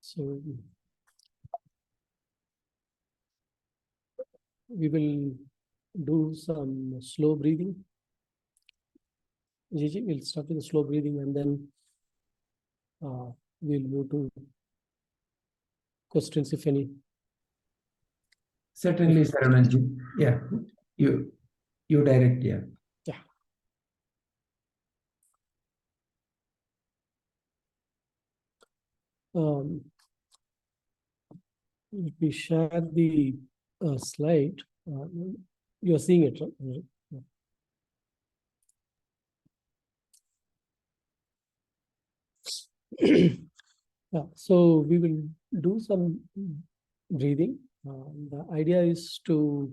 So we will do some slow breathing. Gigi, we'll start with the slow breathing and then we'll move to questions, if any. Certainly, Sarananji. Yeah, you direct, yeah. Yeah. If we share the slide, you're seeing it, right? Yeah, so we will do some breathing. The idea is to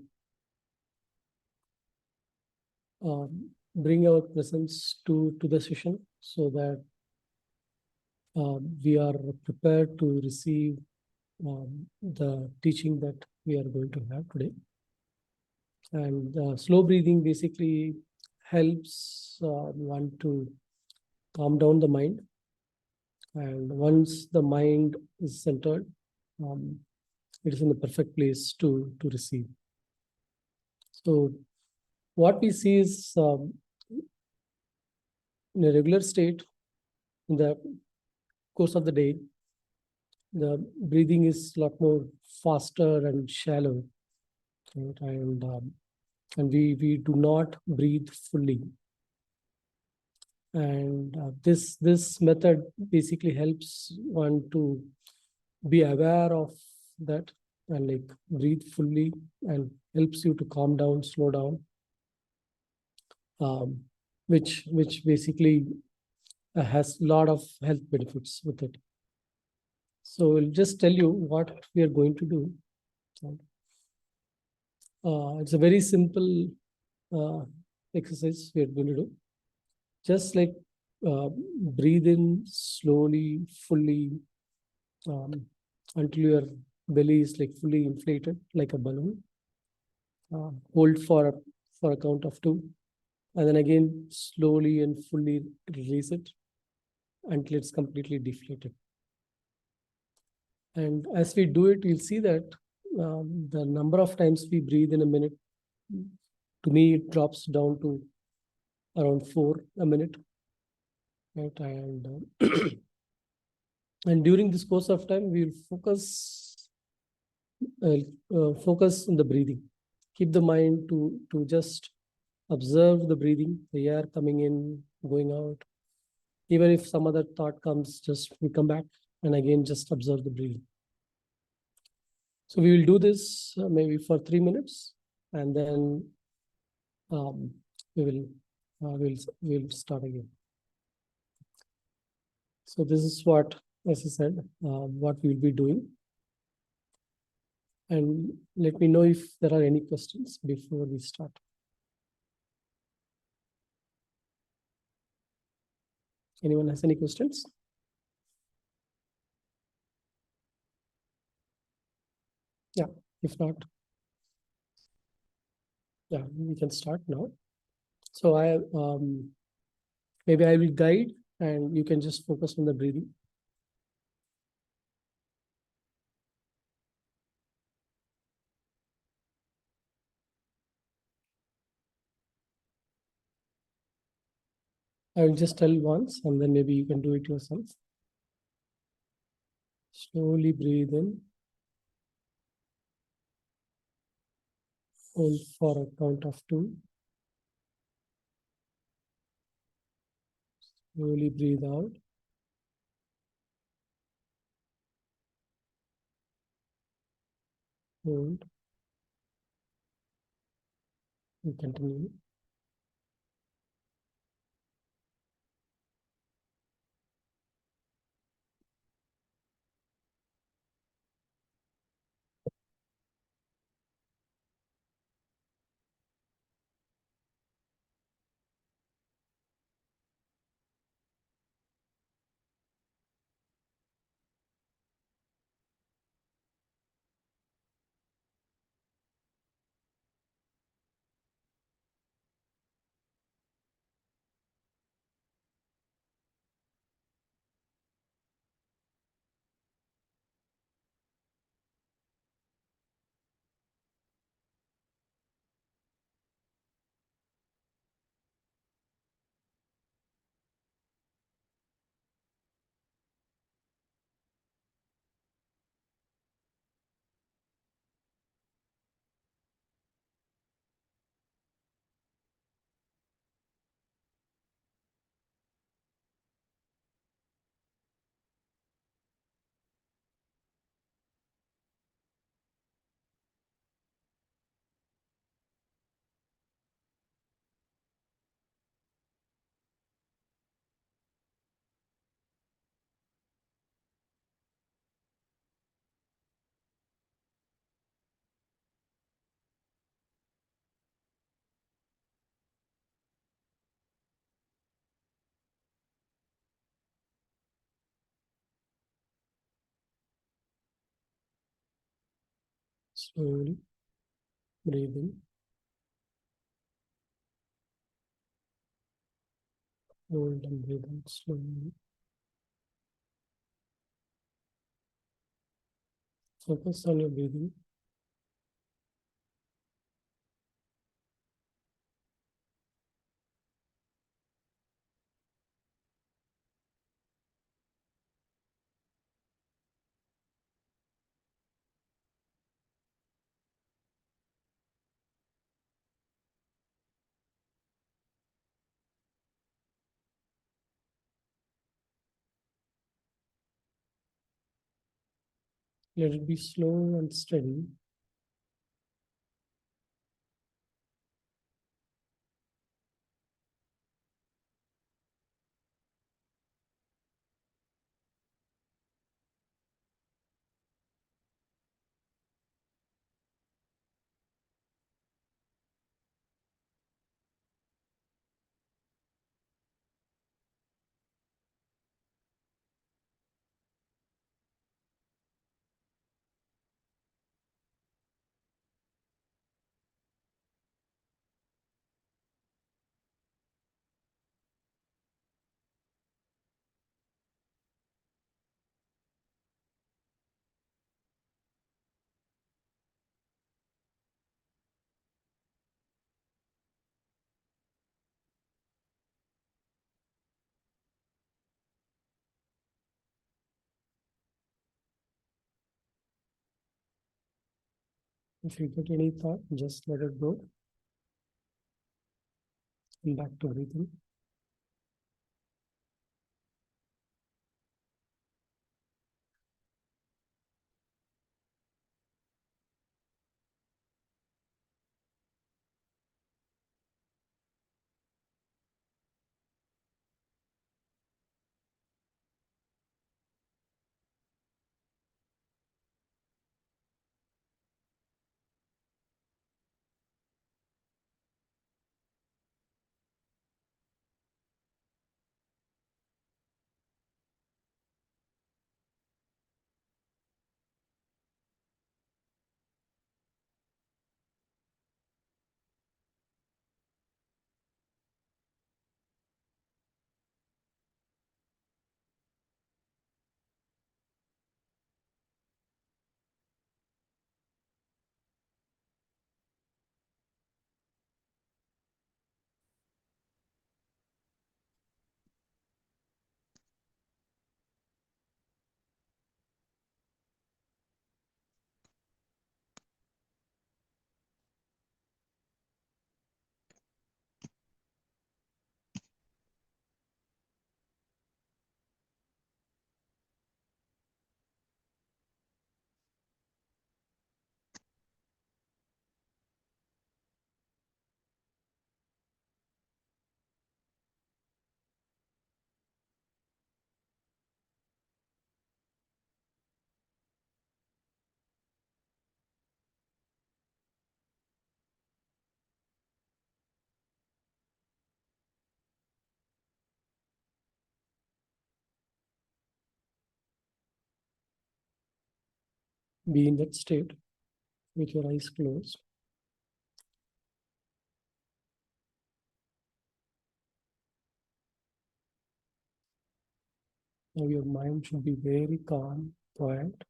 bring our presence to the session so that we are prepared to receive the teaching that we are going to have today. And slow breathing basically helps one to calm down the mind. And once the mind is centered, it is in the perfect place to receive. So what we see is in a regular state, in the course of the day, the breathing is a lot more faster and shallow, right? And we do not breathe fully. And this method basically helps one to be aware of that and like breathe fully, and helps you to calm down, slow down, which basically has a lot of health benefits with it. So I'll just tell you what we are going to do. It's a very simple exercise we are going to do. Just like breathe in slowly, fully, until your belly is like fully inflated, like a balloon. Hold for a count of 2, and then again slowly and fully release it until it's completely deflated. And as we do it, you'll see that the number of times we breathe in a minute, to me, it drops down to around 4 a minute. Right? And during this course of time, we'll focus on the breathing. Keep the mind to just observe the breathing, the air coming in, going out. Even if some other thought comes, just we come back and again just observe the breathing. So we will do this maybe for 3 minutes, and then we'll start again. So this is what, as I said, what we'll be doing. And let me know if there are any questions before we start. Anyone has any questions? Yeah, if not, yeah, we can start now. So maybe I will guide and you can just focus on the breathing. I will just tell once and then maybe you can do it yourself. Slowly breathe in. Hold for a count of 2. Slowly breathe out. Hold. And continue. Slowly breathe in. Hold and breathe out slowly. Focus on your breathing. Let it be slow and steady. If you get any thought, just let it go. And back to breathing. Be in that state with your eyes closed. Now your mind should be very calm, quiet.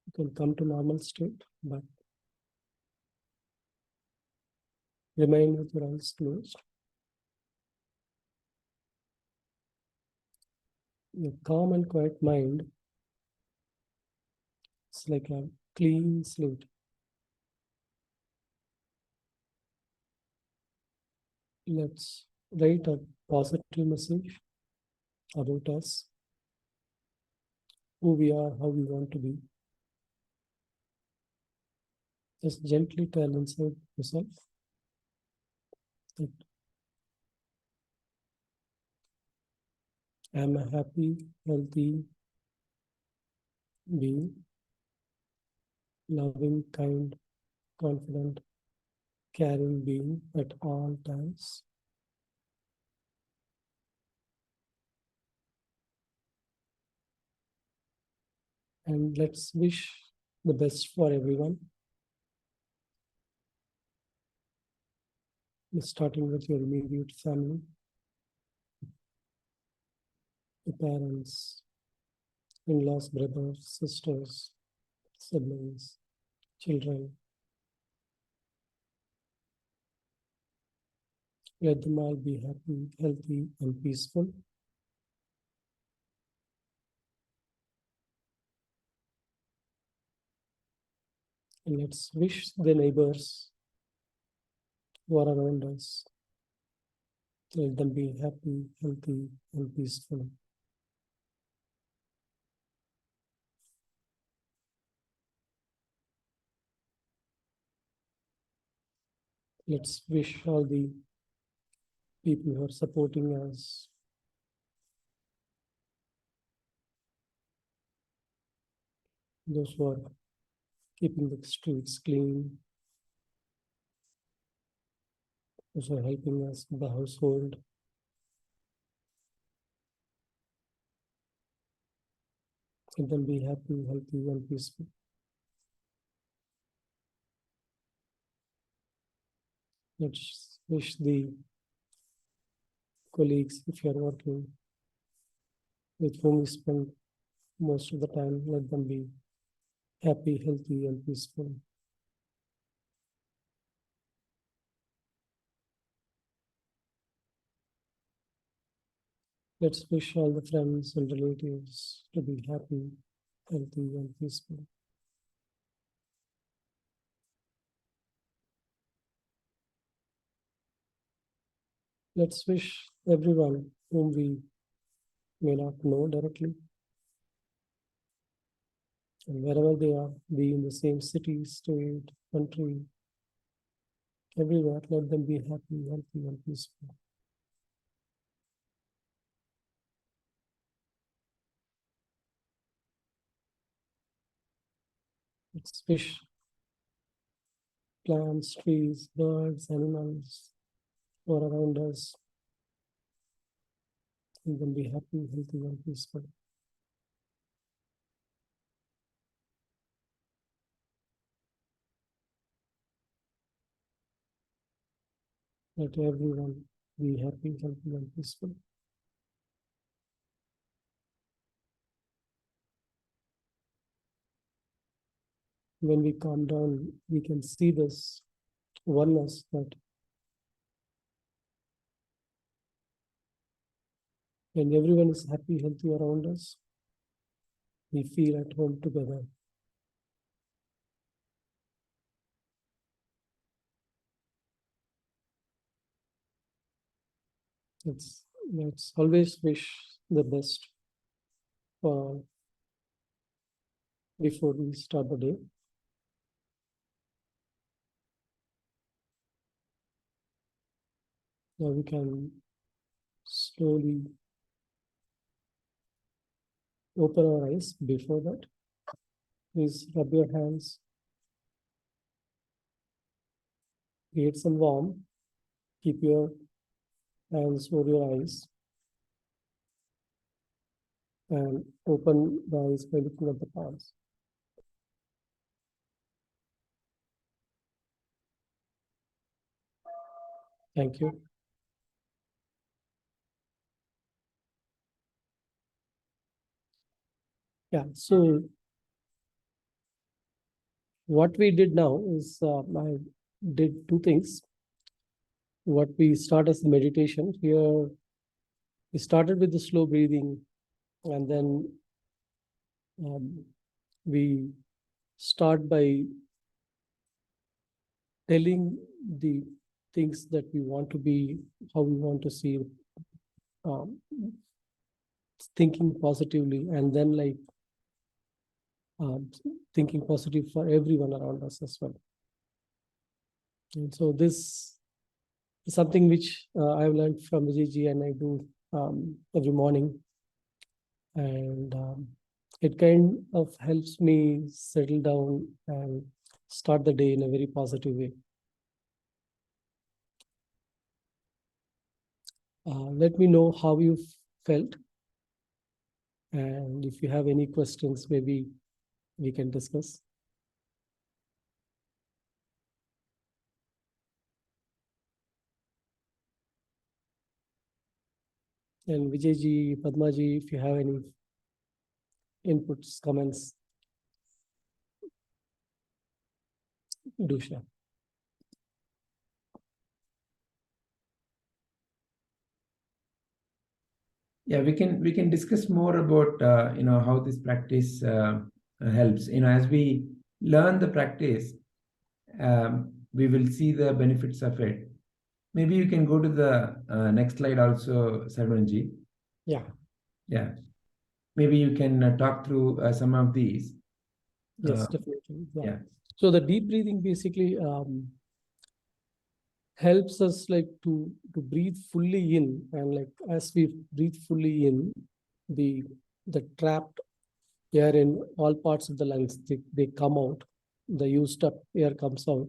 You can come to normal state, but remain with your eyes closed. Your calm and quiet mind is like a clean slate. Let's write a positive message about us, who we are, how we want to be. Just gently tell inside yourself that I am a happy, healthy being, loving, kind, confident, caring being at all times. And let's wish the best for everyone. Starting with your immediate family, the parents, in-laws, brothers, sisters, siblings, children. Let them all be happy, healthy, and peaceful. And let's wish the neighbors who are around us. Let them be happy, healthy, and peaceful. Let's wish all the people who are supporting us, those who are keeping the streets clean, those who are helping us with the household. Let them be happy, healthy, and peaceful. Let's wish the colleagues, if you are working, with whom we spend most of the time, let them be happy, healthy, and peaceful. Let's wish all the friends and relatives to be happy, healthy, and peaceful. Let's wish everyone whom we may not know directly, and wherever they are, be in the same city, state, country, everywhere, let them be happy, healthy, and peaceful. Let's wish plants, trees, birds, animals who are around us, let them be happy, healthy, and peaceful. Let everyone be happy, healthy, and peaceful. When we calm down, we can see this oneness that when everyone is happy, healthy around us, we feel at home together. Let's always wish the best for before we start the day. Now we can slowly open our eyes. Before that, please rub your hands, create some warmth, keep your hands over your eyes, and open the eyes by looking at the palms. Thank you. Yeah, so what we did now is I did two things. What we start as meditation here, we started with the slow breathing, and then we start by telling the things that we want to be, how we want to see, um, thinking positively, and then like um, thinking positive for everyone around us as well. And so this is something which I've learned from Vijayji, and I do every morning. And it kind of helps me settle down and start the day in a very positive way. Let me know how you felt, and if you have any questions, maybe we can discuss. And Vijayji, Padmaji, if you have any inputs, comments, do share. Yeah, we can discuss more about how this practice helps. As we learn the practice, we will see the benefits of it. Maybe you can go to the next slide also, Sarvanji. Yeah. Yeah. Maybe you can talk through some of these. Yes, definitely. Yeah. So the deep breathing basically helps us like to breathe fully in, and like as we breathe fully in, the trapped air in all parts of the lungs, they come out, the used up air comes out,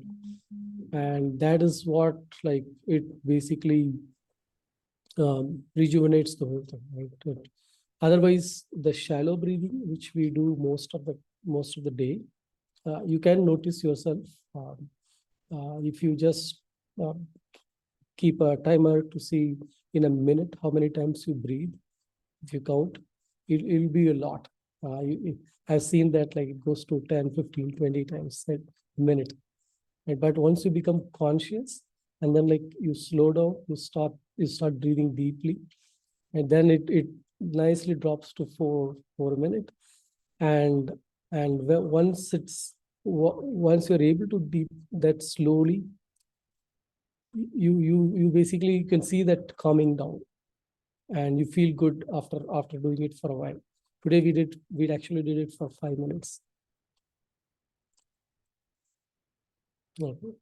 and that is what like it basically rejuvenates the whole thing, right? Otherwise, the shallow breathing, which we do most of the day, you can notice yourself if you just uh, keep a timer to see in a minute how many times you breathe. If you count, it'll be a lot. I've seen that like it goes to 10, 15, 20 times a minute. And, but once you become conscious and then like you slow down, you start breathing deeply. And then it nicely drops to four a minute. And once you're able to deep that slowly, you basically you can see that calming down, and you feel good after doing it for a while. Today we actually did it for 5 minutes. Okay.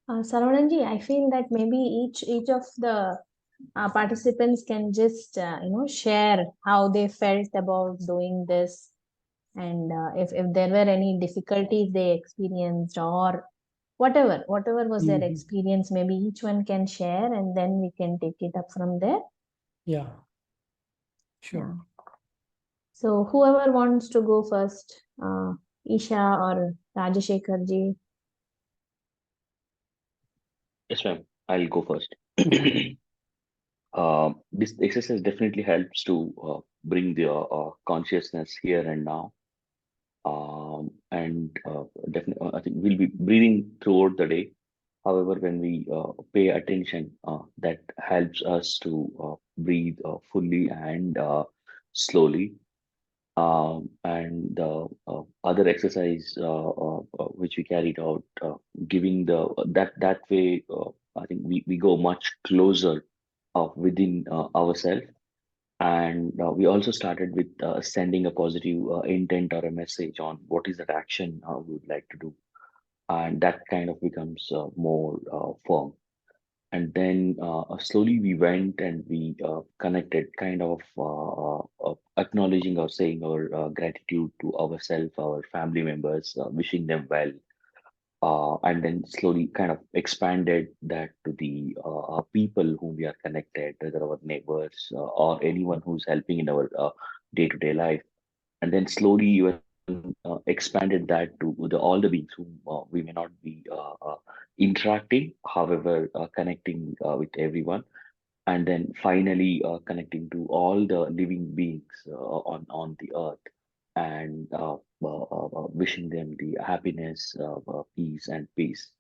Saravananji, I feel that maybe each of the participants can just share how they felt about doing this, and if there were any difficulties they experienced, or whatever was their experience, maybe each one can share, and then we can take it up from there. Yeah, sure. Yeah. So whoever wants to go first, Isha or Rajashekar ji. Yes, ma'am. I'll go first. This exercise definitely helps to bring the consciousness here and now. And definitely, I think we'll be breathing throughout the day. However, when we pay attention, that helps us to breathe fully and slowly. And the other exercise which we carried out, giving that way, I think we go much closer within ourselves. And we also started with sending a positive intent or a message on what is that action we would like to do, and that kind of becomes more firm. And then slowly we went and we connected, kind of acknowledging or saying our gratitude to ourselves, our family members, wishing them well, and then slowly kind of expanded that to the people whom we are connected, whether our neighbors or anyone who's helping in our day-to-day life. And then slowly even expanded that to all the beings whom we may not be interacting, however connecting with everyone. And then finally connecting to all the living beings on the earth, and wishing them the happiness, peace and peace.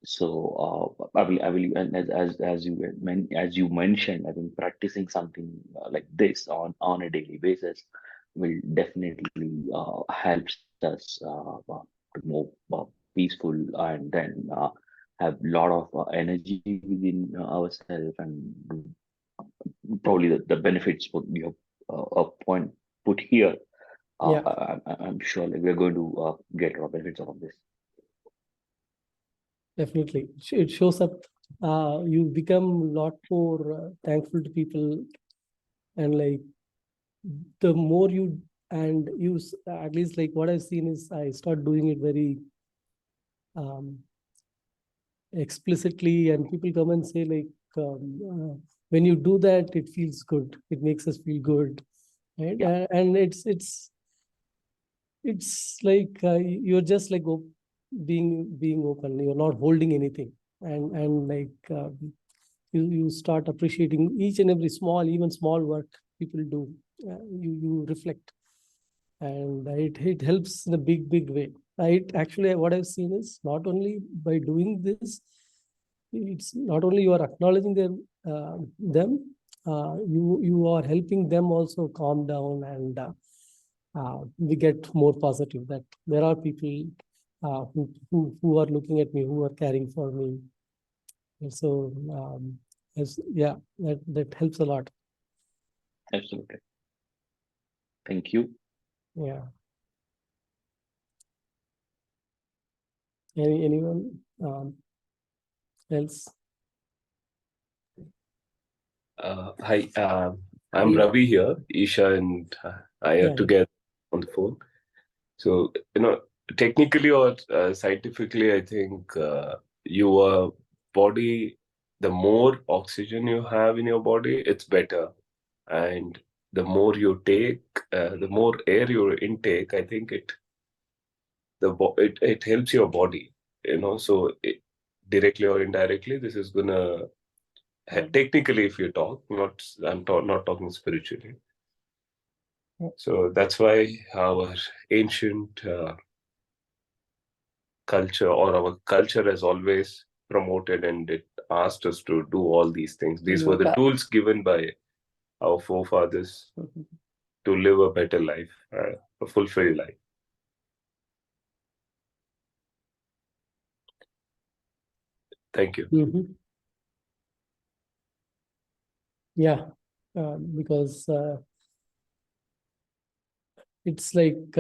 So I will, and as you mentioned, I think practicing something like this on a daily basis will definitely helps us to more peaceful, and then have a lot of energy within ourselves, and probably the benefits would be a point put here. Yeah, I'm sure like we're going to get a lot of benefits out of this. definitely. It shows up. You become a lot more thankful to people, and like the more you and use, at least like what I've seen is I start doing it very um, explicitly, and people come and say like when you do that it feels good, it makes us feel good. right? Yeah. And it's like you're just like being open. You're not holding anything, and like you start appreciating each and every small, even small work people do. You reflect, and it helps in a big way. It actually, what I've seen is not only by doing this, it's not only you are acknowledging them, you are helping them also calm down, and we get more positive that there are people who are looking at me, who are caring for me. And so yeah, that helps a lot. Absolutely. Thank you. Yeah. Anyone else? Hi, I'm Yeah. Ravi here. Isha and I are Yeah. together on the phone. So, technically or scientifically, I think your body, the more oxygen you have in your body, it's better. And the more you take, the more air you intake, I think it helps your body. So directly or indirectly, this is gonna technically, if you talk, not talking spiritually. So that's why our ancient culture, or our culture, has always promoted, and it asked us to do all these things. These were the tools given by our forefathers to live a better life, a fulfilled life. Thank you. Mhm. Yeah, because it's like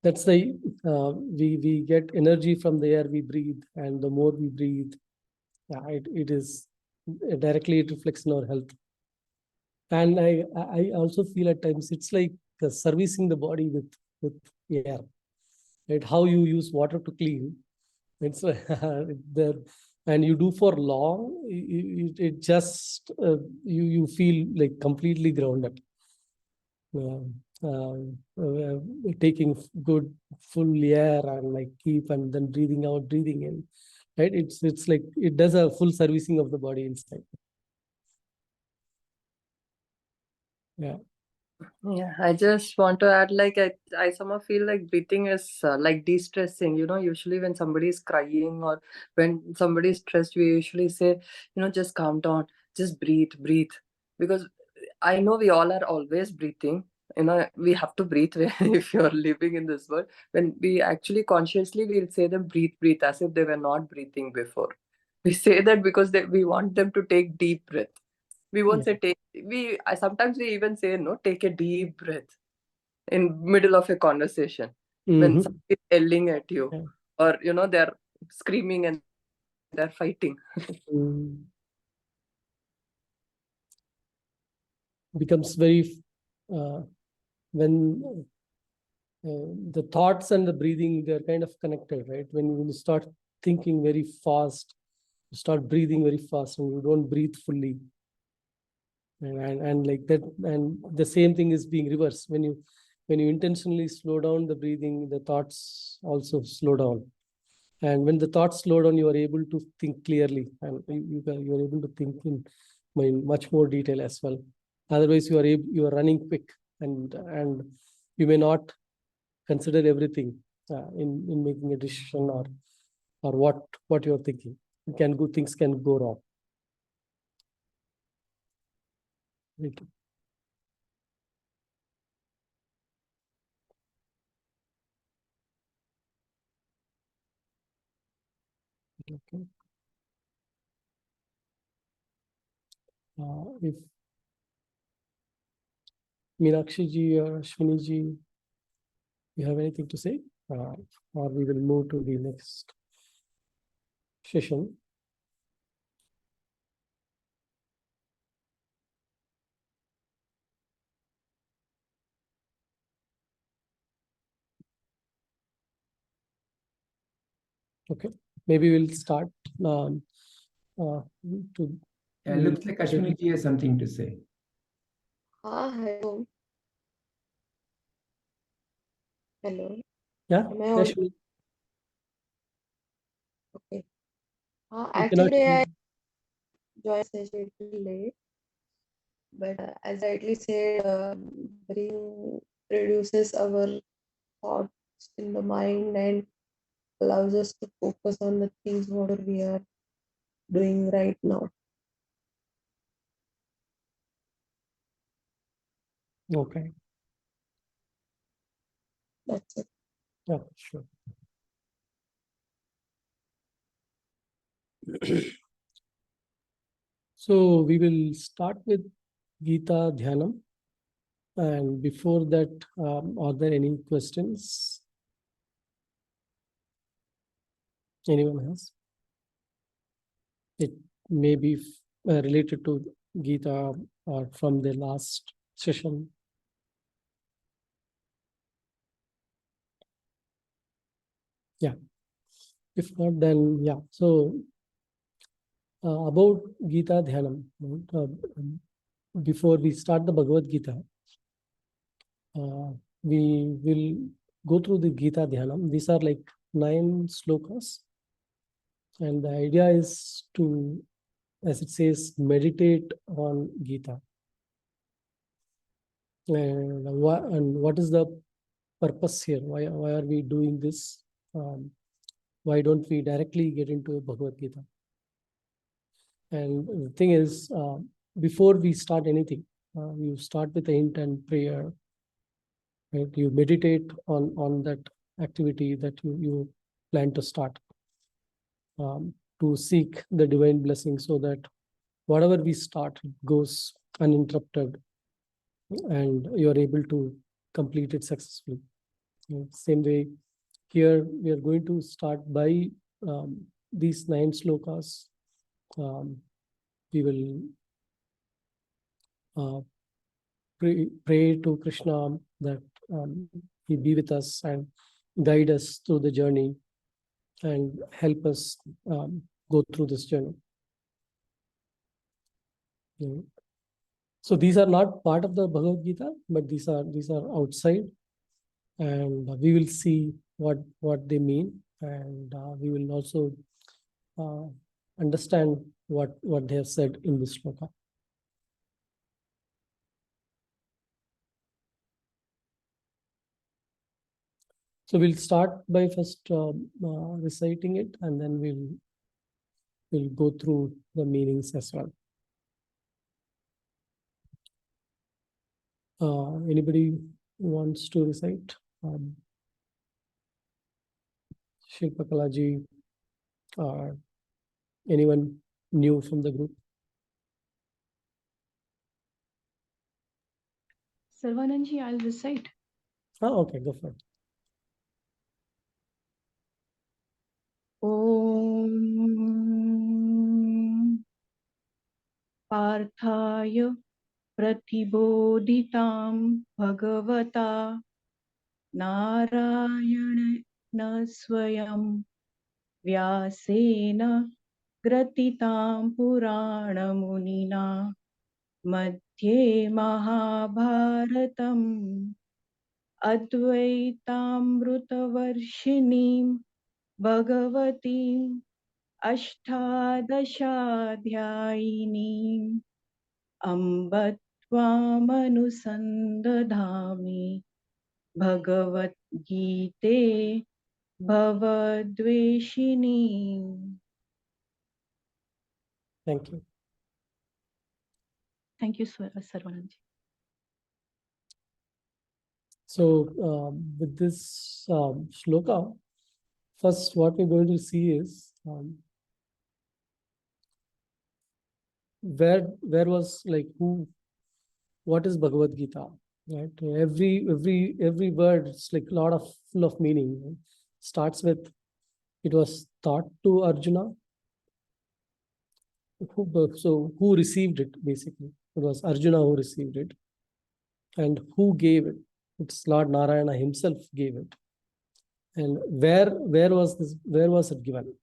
that's the we get energy from the air we breathe, and the more we breathe, yeah, it is directly, it reflects in our health. And I also feel at times it's like servicing the body with air, right? How you use water to clean, it's the and you do for long, it just you feel like completely grounded. uh, uh, Taking good full air and like keep, and then breathing out, breathing in, right? It's like it does a full servicing of the body inside. Yeah. Yeah, I just want to add, like, I somehow feel like breathing is like de-stressing. Usually when somebody is crying or when somebody is stressed, we usually say, just calm down, just breathe, breathe. Because I know we all are always breathing. We have to breathe if you're living in this world. When we actually consciously, we'll say them breathe, breathe, as if they were not breathing before. We say that because we want them to take deep breath. We won't say take. Sometimes we even say no. Take a deep breath in middle of a conversation when Mm-hmm. somebody is yelling at you, Yeah. or they're screaming and they're fighting. Mm. Becomes very when the thoughts and the breathing, they're kind of connected, right? When you start thinking very fast, you start breathing very fast, and you don't breathe fully, and like that. And the same thing is being reversed when you intentionally slow down the breathing, the thoughts also slow down. And when the thoughts slow down, you are able to think clearly, and you are able to think in much more detail as well. Otherwise, you are running quick, and you may not consider everything in making a decision, or what you're thinking. Things can go wrong. Right. Okay. If Meenakshi ji or Ashwini ji, you have anything to say, or we will move to the next session. Okay, maybe we'll start. To It looks like Ashwini ji has something to say. Hello. Hello. Yeah, Am I yeah, audible? sure. Okay. You cannot Actually, hear. I joined session a little late, but as rightly said, breathing reduces our thoughts in the mind and allows us to focus on the things what we are doing right now. Okay. That's it. Yeah, sure. So we will start with Gita Dhyanam. And before that, are there any questions? Anyone has? It may be related to Gita or from the last session. Yeah. If not, then yeah. So about Gita Dhyanam, before we start the Bhagavad Gita, we will go through the Gita Dhyanam. These are like 9 slokas. And the idea is to, as it says, meditate on Gita. And what is the purpose here? Why are we doing this? Why don't we directly get into Bhagavad Gita? And the thing is, before we start anything, you start with the intent prayer, right? You meditate on that activity that you plan to start, to seek the divine blessing, so that whatever we start goes uninterrupted and you are able to complete it successfully. Same way, here we are going to start by these 9 slokas. We will pray to Krishna that he be with us and guide us through the journey and help us go through this journey. So these are not part of the Bhagavad Gita, but these are outside, and we will see what they mean, and we will also understand what they have said in this sloka. So we'll start by first reciting it, and then we'll go through the meanings as well. Anybody wants to recite? Shilpa Kalaji, or anyone new from the group? Sarvananji, I'll recite. Okay, go for it. Om Parthaya Pratibodhitam Bhagavata Narayana Swayam Vyasena Gratitam Purana Munina Madhye Mahabharatam Advaitaamrutavarshinim Bhagavatim Ashtadashaadhyayinim Amba Tvamanusandadhami Bhagavad Gite Bhavadveshini. Thank you. Thank you, Sarvananji. So with this shloka, first what we're going to see is where was, like, what is Bhagavad Gita, right? Every word, it's like a lot of full of meaning, right? Starts with, it was taught to Arjuna. So who received it? Basically, it was Arjuna who received it. And who gave it? It's Lord Narayana himself gave it. And where was it given?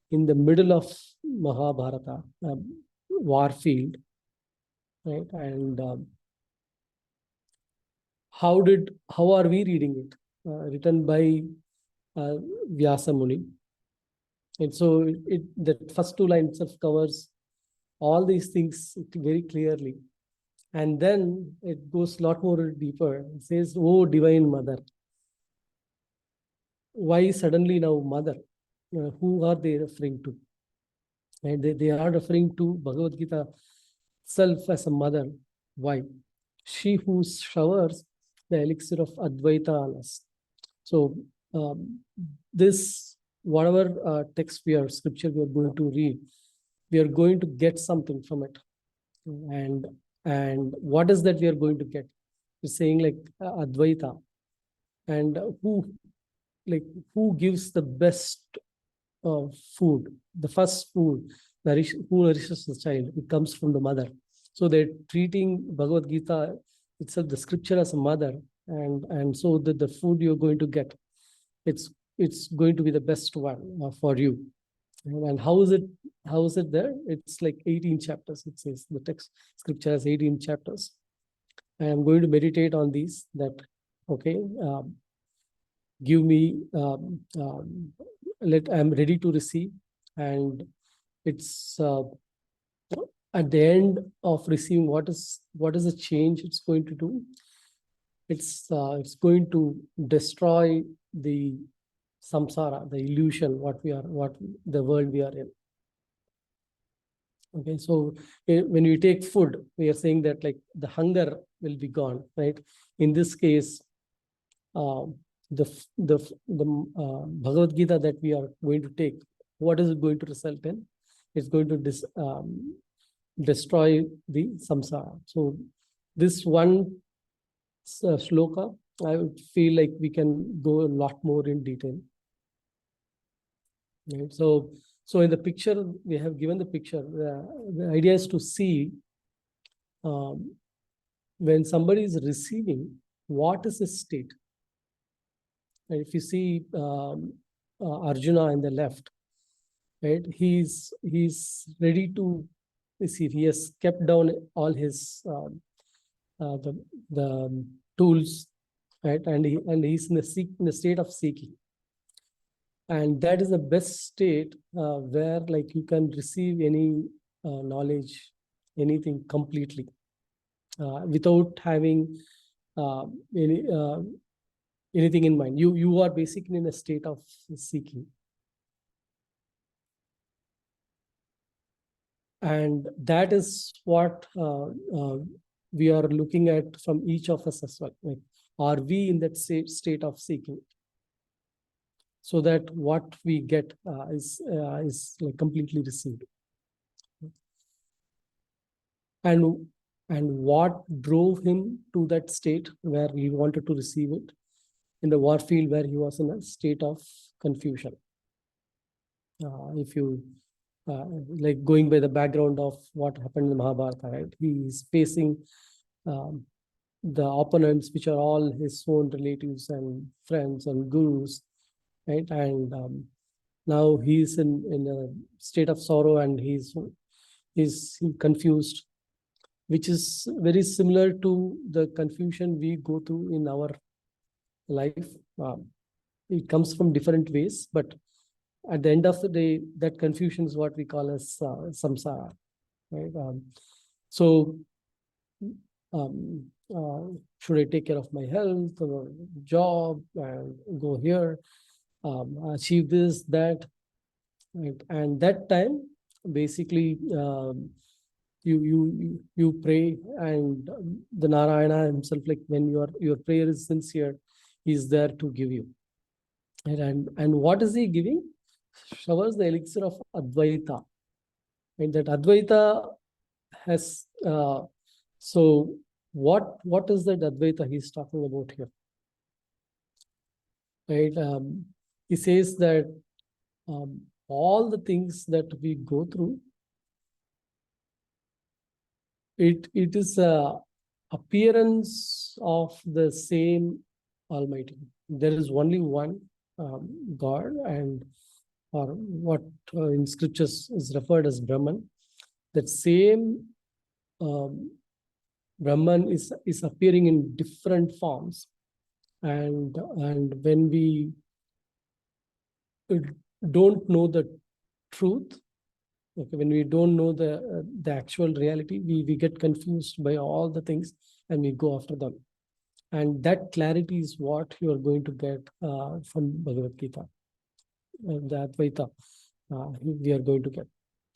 In the middle of Mahabharata, war field, right? And how are we reading it? Written by Vyasa Muni. And so the first two lines itself covers all these things very clearly. And then it goes a lot more deeper. It says, "Oh, Divine Mother." Why suddenly now Mother? Who are they referring to? And they are referring to Bhagavad Gita self as a mother. Why? She who showers the elixir of Advaita on us. So this, whatever text scripture we are going to read, we are going to get something from it. And what is that we are going to get? It's saying like Advaita. And who gives the best food, the first food, who nourishes the child? It comes from the mother. So they're treating Bhagavad Gita itself, the scripture, as a mother, and so the food you're going to get, it's going to be the best one for you. And how is it there? It's like 18 chapters. It says the text scripture has 18 chapters. I am going to meditate on these. That okay. Give me I'm ready to receive, and it's at the end of receiving, what is the change it's going to do? It's going to destroy the samsara, the illusion, what the world we are in. Okay, so when we take food, we are saying that like the hunger will be gone, right? In this case, the Bhagavad Gita that we are going to take, what is it going to result in? It's going to destroy the samsara. So this one shloka, I would feel like we can go a lot more in detail. Right? So in the picture, we have given the picture. The idea is to see when somebody is receiving, what is his state? And if you see Arjuna in the left, right, he's ready to receive. He has kept down all his the tools, right, and he's in a state of seeking. And that is the best state where like you can receive any knowledge, anything completely, without having anything in mind. You are basically in a state of seeking. And that is what we are looking at from each of us as well. Like, are we in that state of seeking? So that what we get is like completely received. And what drove him to that state where he wanted to receive it? In the war field, where he was in a state of confusion. If you like going by the background of what happened in the Mahabharata, right? He is facing the opponents, which are all his own relatives and friends and gurus, right? And now he's in a state of sorrow, and he's confused, which is very similar to the confusion we go through in our life. It comes from different ways, but at the end of the day, that confusion is what we call as samsara, right? Should I take care of my health or job and go here, achieve this, that, right? And that time, basically, you pray, and the Narayana himself, like when your prayer is sincere, he's there to give you. And what is he giving? Showers the elixir of Advaita. And that Advaita has so what is that Advaita he's talking about here? Right? He says that all the things that we go through, it is a appearance of the same Almighty. There is only one God, and or what in scriptures is referred as Brahman. That same Brahman is appearing in different forms, and when we don't know the truth, okay, when we don't know the actual reality, we get confused by all the things and we go after them. And that clarity is what you are going to get from Bhagavad Gita, the Advaita we are going to get.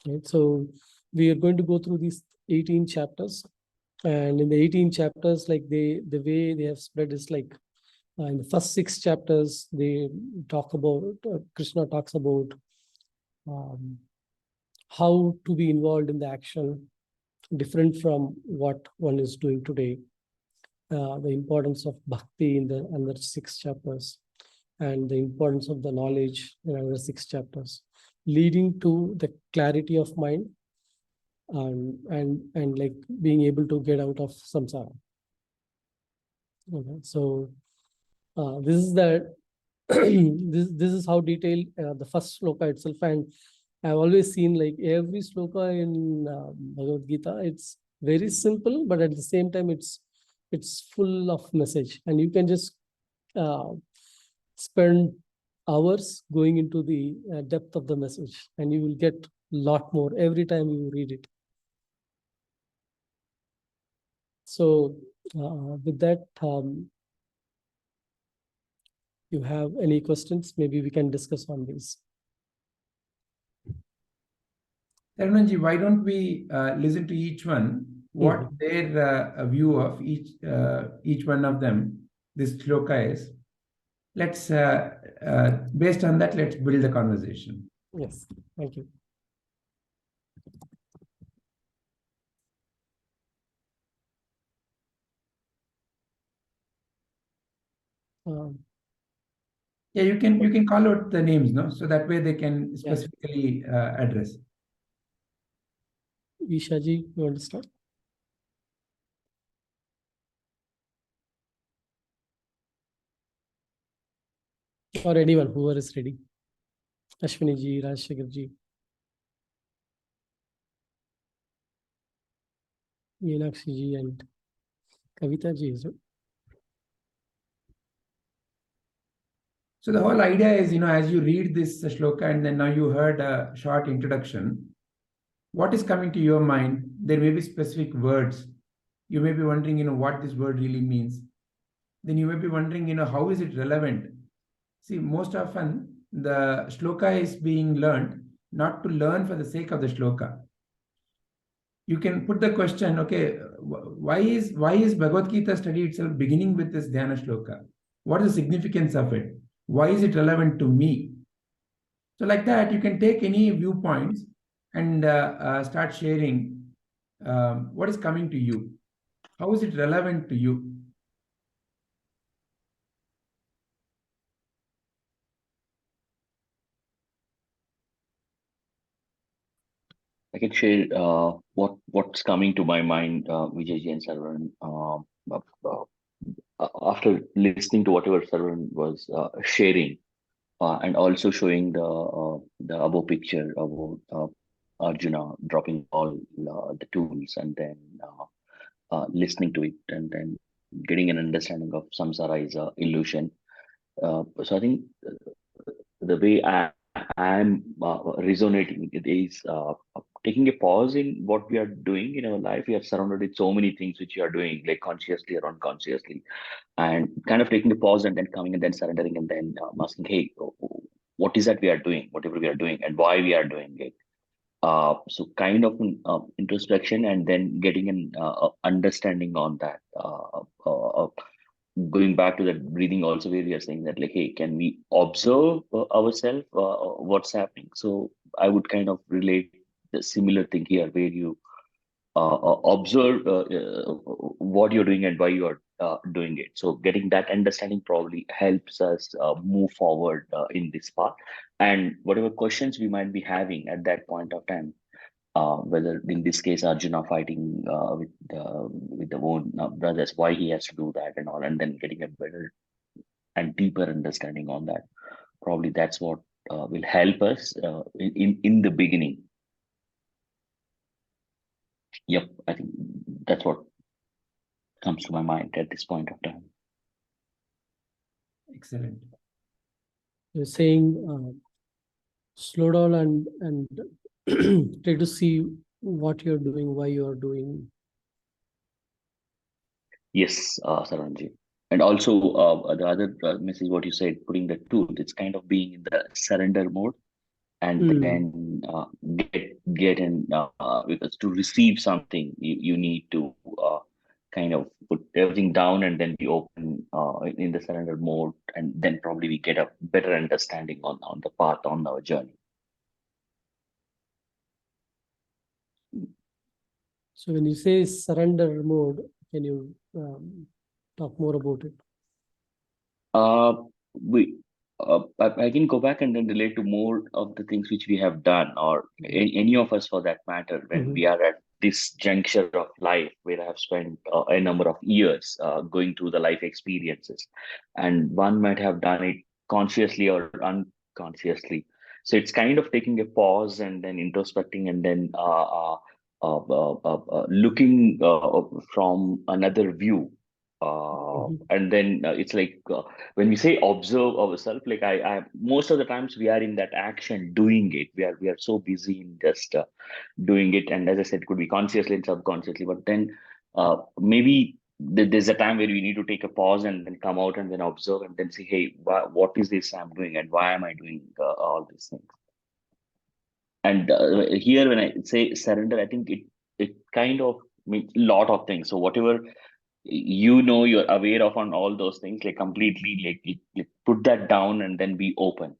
Right? So we are going to go through these 18 chapters, and in the 18 chapters, like the way they have spread is like in the first 6 chapters they talk about Krishna talks about how to be involved in the action different from what one is doing today. The importance of bhakti in the another 6 chapters, and the importance of the knowledge in another 6 chapters, leading to the clarity of mind and like being able to get out of samsara. Okay, so this is the this is how detailed the first sloka itself, and I've always seen like every sloka in Bhagavad Gita, it's very simple, but at the same time it's full of message, and you can just spend hours going into the depth of the message, and you will get a lot more every time you read it. So with that, you have any questions? Maybe we can discuss on these. Tarananji, why don't we listen to each one, what their view of each one of them, this shloka is. Let's, based on that, let's build the conversation. Yes, thank you. Yeah, you can call out the names, no? So that way they can specifically address. Ishaji, you want to start? Or anyone, whoever is ready. Ashwini ji, Rajshekhar ji, Meenakshi ji, and Kavita ji, is it? So the whole idea is, as you read this shloka and then now you heard a short introduction, what is coming to your mind? There may be specific words. You may be wondering, what this word really means. Then you may be wondering, how is it relevant? See, most often the shloka is being learned not to learn for the sake of the shloka. You can put the question, okay, why is Bhagavad Gita study itself beginning with this Dhyana Shloka? What is the significance of it? Why is it relevant to me? So like that, you can take any viewpoints and start sharing what is coming to you. How is it relevant to you? I can share what's coming to my mind, Vijay and Sarvan. After listening to whatever Sarvan was sharing, and also showing the above picture about Arjuna dropping all the tools, and then listening to it, and then getting an understanding of samsara is a illusion. So I think the way I'm resonating it is taking a pause in what we are doing in our life. We are surrounded with so many things which we are doing, like consciously or unconsciously, and kind of taking a pause and then coming and then surrendering and then asking, hey, what is that we are doing, whatever we are doing, and why we are doing it. So kind of an introspection, and then getting an understanding on that. Going back to that breathing also, where we are saying that, like, hey, can we observe ourselves, what's happening? So I would kind of relate the similar thing here, where you observe what you're doing and why you are doing it. So getting that understanding probably helps us move forward in this path, and whatever questions we might be having at that point of time, whether in this case Arjuna fighting with the own brothers, why he has to do that and all, and then getting a better and deeper understanding on that. Probably that's what will help us in the beginning. Yep, I think that's what comes to my mind at this point of time. Excellent. You're saying slow down and try to see what you're doing, why you're doing. Yes, Saranji. And also the other message, what you said, putting the tool, it's kind of being in the surrender mode, and then get in because to receive something, you need to kind of put everything down and then be open in the surrender mode, and then probably we get a better understanding on the path on our journey. So when you say surrender mode, can you talk more about it? We I can go back and then relate to more of the things which we have done, or any of us for that matter, when we are at this juncture of life where I have spent a number of years going through the life experiences, and one might have done it consciously or unconsciously. So it's kind of taking a pause and then introspecting and then looking from another view. And then it's like when we say observe ourselves, like I most of the times we are in that action doing it. We are so busy in just doing it, and as I said, it could be consciously and subconsciously. But then maybe there's a time where we need to take a pause and then come out and then observe and then say, hey, what is this I'm doing and why am I doing all these things? And here, when I say surrender, I think it kind of means a lot of things. So whatever you're aware of on all those things, like completely like put that down and then be open.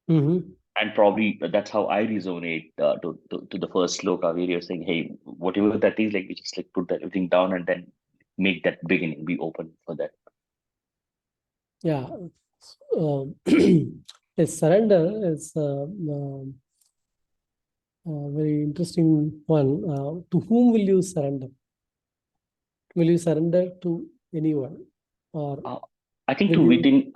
And probably that's how I resonate to the first sloka, where you're saying, hey, whatever that is, like we just like put that everything down and then make that beginning, be open for that. Yeah. A surrender is a very interesting one. To whom will you surrender? Will you surrender to anyone, or I think to within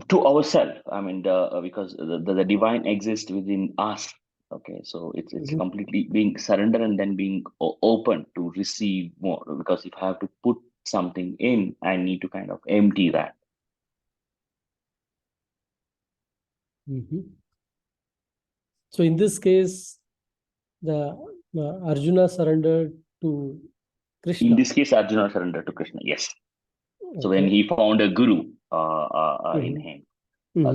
to ourselves. I mean, because the divine exists within us. Okay, so it's completely being surrender and then being open to receive more. Because if I have to put something in, I need to kind of empty that. So in this case, the Arjuna surrendered to Krishna. In this case, Arjuna surrendered to Krishna. Yes. So when he found a guru in him,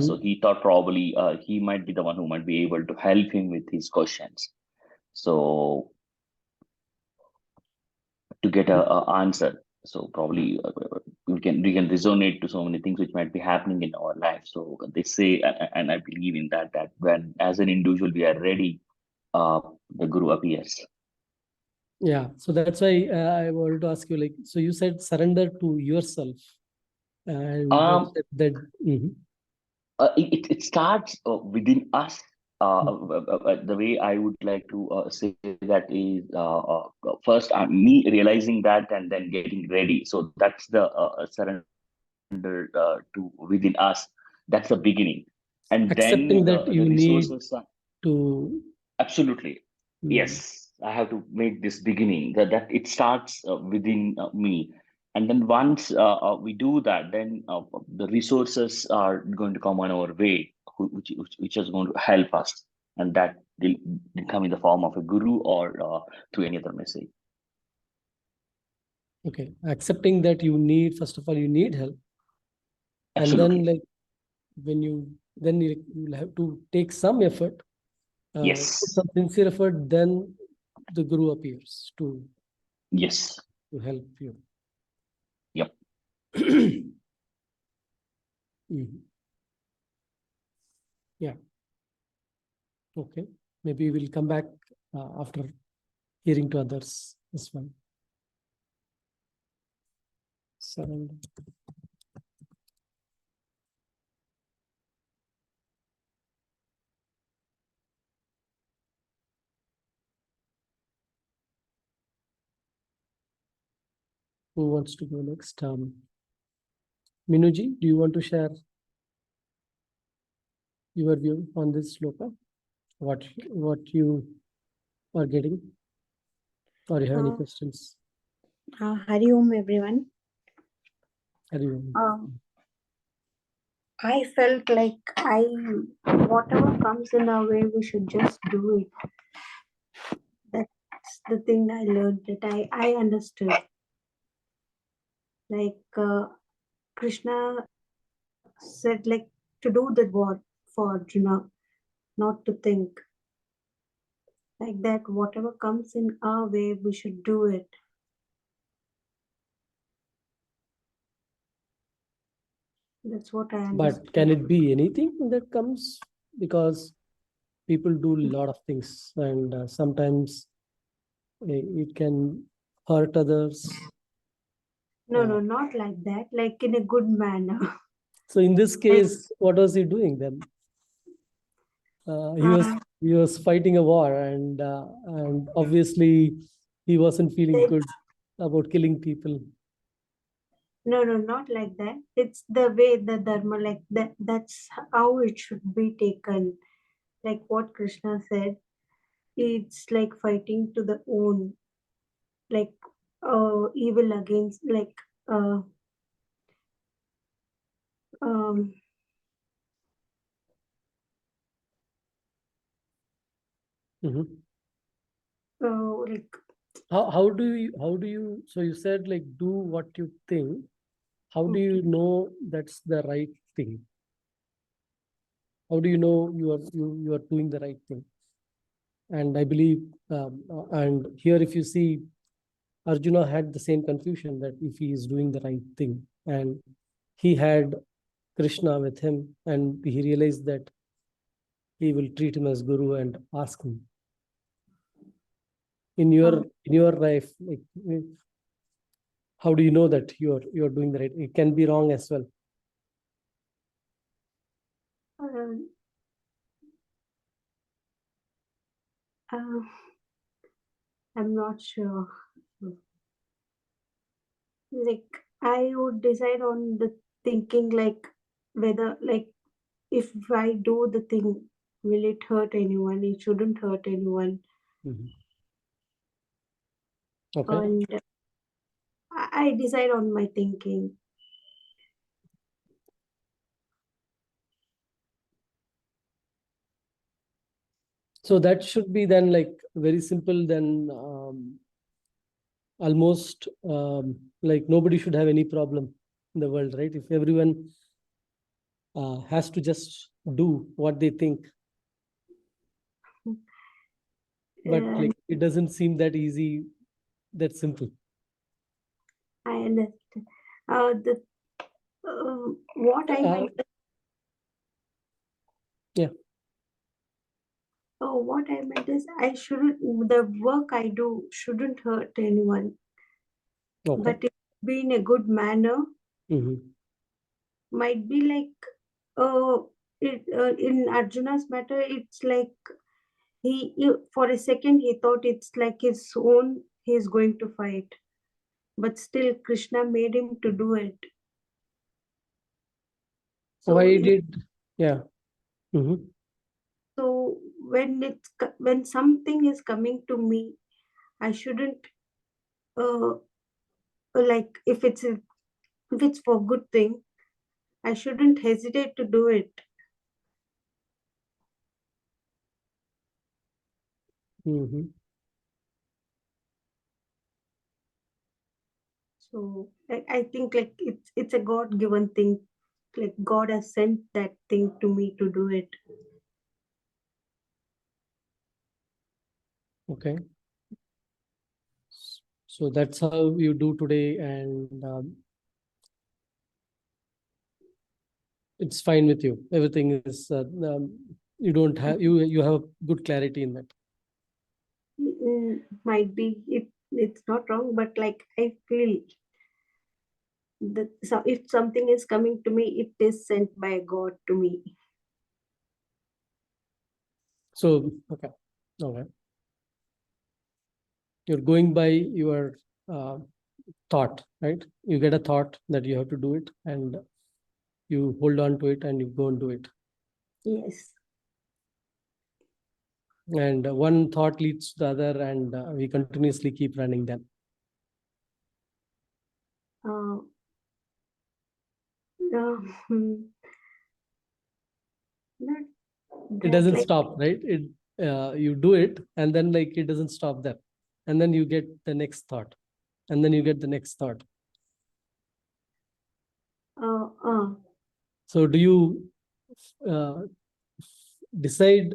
so he thought probably he might be the one who might be able to help him with his questions. So to get a answer. So probably we can resonate to so many things which might be happening in our life. So they say, and I believe in that when as an individual we are ready, the guru appears. Yeah, so that's why I wanted to ask you, like, so you said surrender to yourself, and it starts within us. The way I would like to say that is first me realizing that and then getting ready. So that's the surrender to within us. That's the beginning, and accepting then that the you need resources. to Absolutely. Yes, I have to make this beginning. That it starts within me, and then once we do that, then the resources are going to come on our way, which is going to help us, and that will come in the form of a guru or through any other message. Okay, accepting that you need, first of all, you need help. Absolutely. And then like when you'll have to take some effort, yes, put some sincere effort, then the guru appears to help you. Yep. Yeah. Okay, maybe we'll come back after hearing to others as well. Surrender. Who wants to go next? Minuji, do you want to share your view on this sloka what you are getting, or you have any questions? Hari Om, everyone. Hari Om. I felt like whatever comes in our way, we should just do it. That's the thing I learned, that I understood. Like Krishna said, like, to do the word for Arjuna, not to think. Like that, whatever comes in our way, we should do it. That's what I understood. But can it be anything that comes? Because people do a lot of things, and sometimes it can hurt others. No, not like that. Like in a good manner. So in this case, what was he doing then? He was fighting a war, and obviously he wasn't feeling good about killing people. No, not like that. It's the way the dharma, like that. That's how it should be taken. Like what Krishna said, it's like fighting to the own, like evil against, like like How do you, so you said like do what you think. How do you know that's the right thing? How do you know you are doing the right thing? And I believe, and here if you see, Arjuna had the same confusion that if he is doing the right thing, and he had Krishna with him, and he realized that he will treat him as guru and ask him. In your life, like, how do you know that you're doing the right? It can be wrong as well. I'm not sure. Like I would decide on the thinking, like whether, like, if I do the thing, will it hurt anyone? It shouldn't hurt anyone. Okay. And I decide on my thinking. So that should be then like very simple, then almost like nobody should have any problem in the world, right? If everyone has to just do what they think. But like, it doesn't seem that easy, that simple. I understand. What I meant. Yeah. What I meant is I shouldn't. The work I do shouldn't hurt anyone. Okay. But it be in a good manner. Might be like in Arjuna's matter, it's like he for a second he thought it's like his own, he's going to fight, but still Krishna made him to do it. So why did So when something is coming to me, I shouldn't like if it's for good thing, I shouldn't hesitate to do it. So I think like it's a God-given thing. Like God has sent that thing to me to do it. Okay. So that's how you do today, and it's fine with you. Everything is you don't have you have good clarity in that. Might be it's not wrong, but like I feel that if something is coming to me, it is sent by God to me. So okay. You're going by your thought, right? You get a thought that you have to do it, and you hold on to it, and you go and do it. Yes. And one thought leads to the other, and we continuously keep running them. Not It that, doesn't like, stop, right? You do it, and then like it doesn't stop there, and then you get the next thought, and then you get the next thought. So do you decide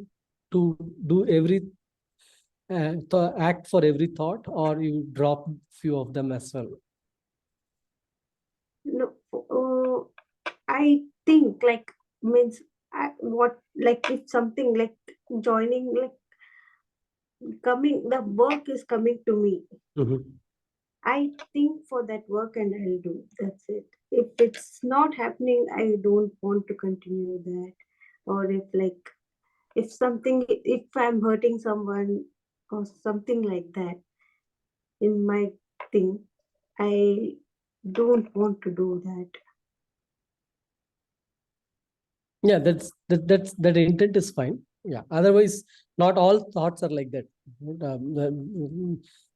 to do every act for every thought, or you drop few of them as well? no, I think like means what, like if something like joining, like coming, the work is coming to me. I think for that work and I'll do. That's it. If it's not happening, I don't want to continue that. Or if like, if something, if I'm hurting someone or something like that in my thing, I don't want to do that. Yeah, that intent is fine. Yeah. Otherwise, not all thoughts are like that.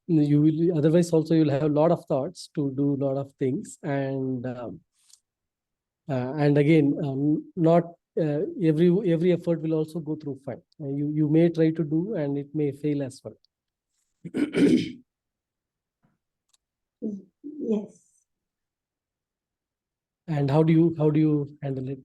You will, otherwise also you'll have a lot of thoughts to do a lot of things, and again, not every effort will also go through fine. You may try to do, and it may fail as well. Yes. And how do you handle it?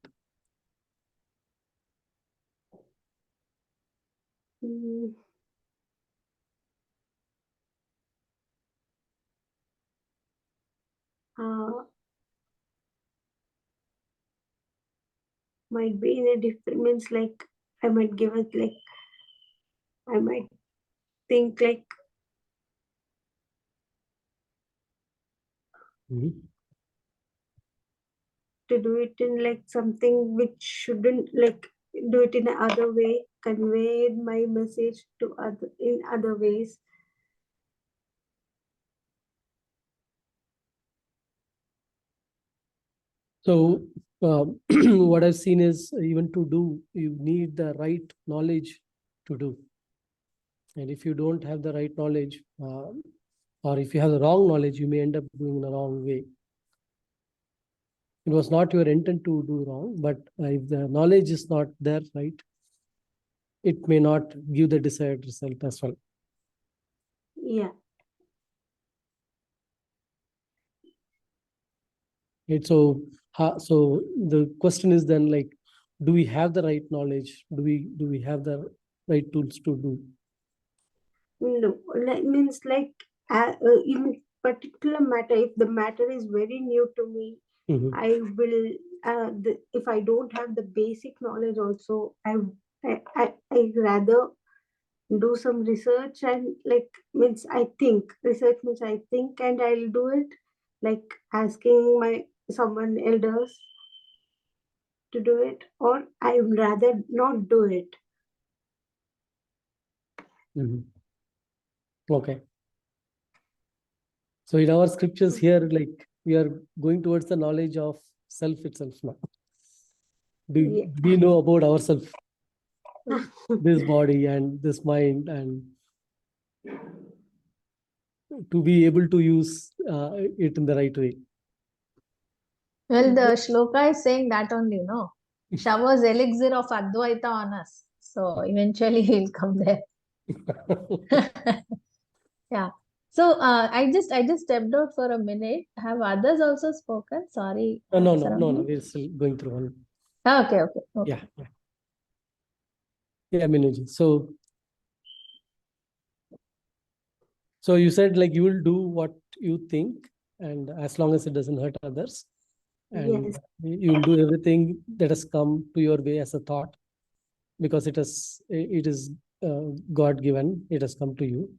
Might be in a different, means like I might give it, like I might think like to do it in like something which shouldn't, like do it in another way, convey my message to other in other ways. So what I've seen is, even to do, you need the right knowledge to do. And if you don't have the right knowledge, or if you have the wrong knowledge, you may end up doing in the wrong way. It was not your intent to do wrong, but if the knowledge is not there, right, it may not give the desired result as well. Yeah. Right. So the question is then, like, do we have the right knowledge? Do we have the right tools to do? No, like, means like in particular matter, if the matter is very new to me, I will, if I don't have the basic knowledge also, I rather do some research, and like means I think, research means I think, and I'll do it, like asking someone elders to do it, or I would rather not do it. Okay. So in our scriptures here, like, we are going towards the knowledge of self itself now. Do we know about ourselves, this body and this mind, and to be able to use it in the right way? Well, the shloka is saying that only, no? Showers elixir of Advaita on us. So eventually he'll come there. Yeah. So I just stepped out for a minute. Have others also spoken? Sorry. No. We're still going through one. Okay. Yeah. Minuji. So you said, like, you will do what you think, and as long as it doesn't hurt others, and you will do everything that has come to your way as a thought, because it is God given. It has come to you,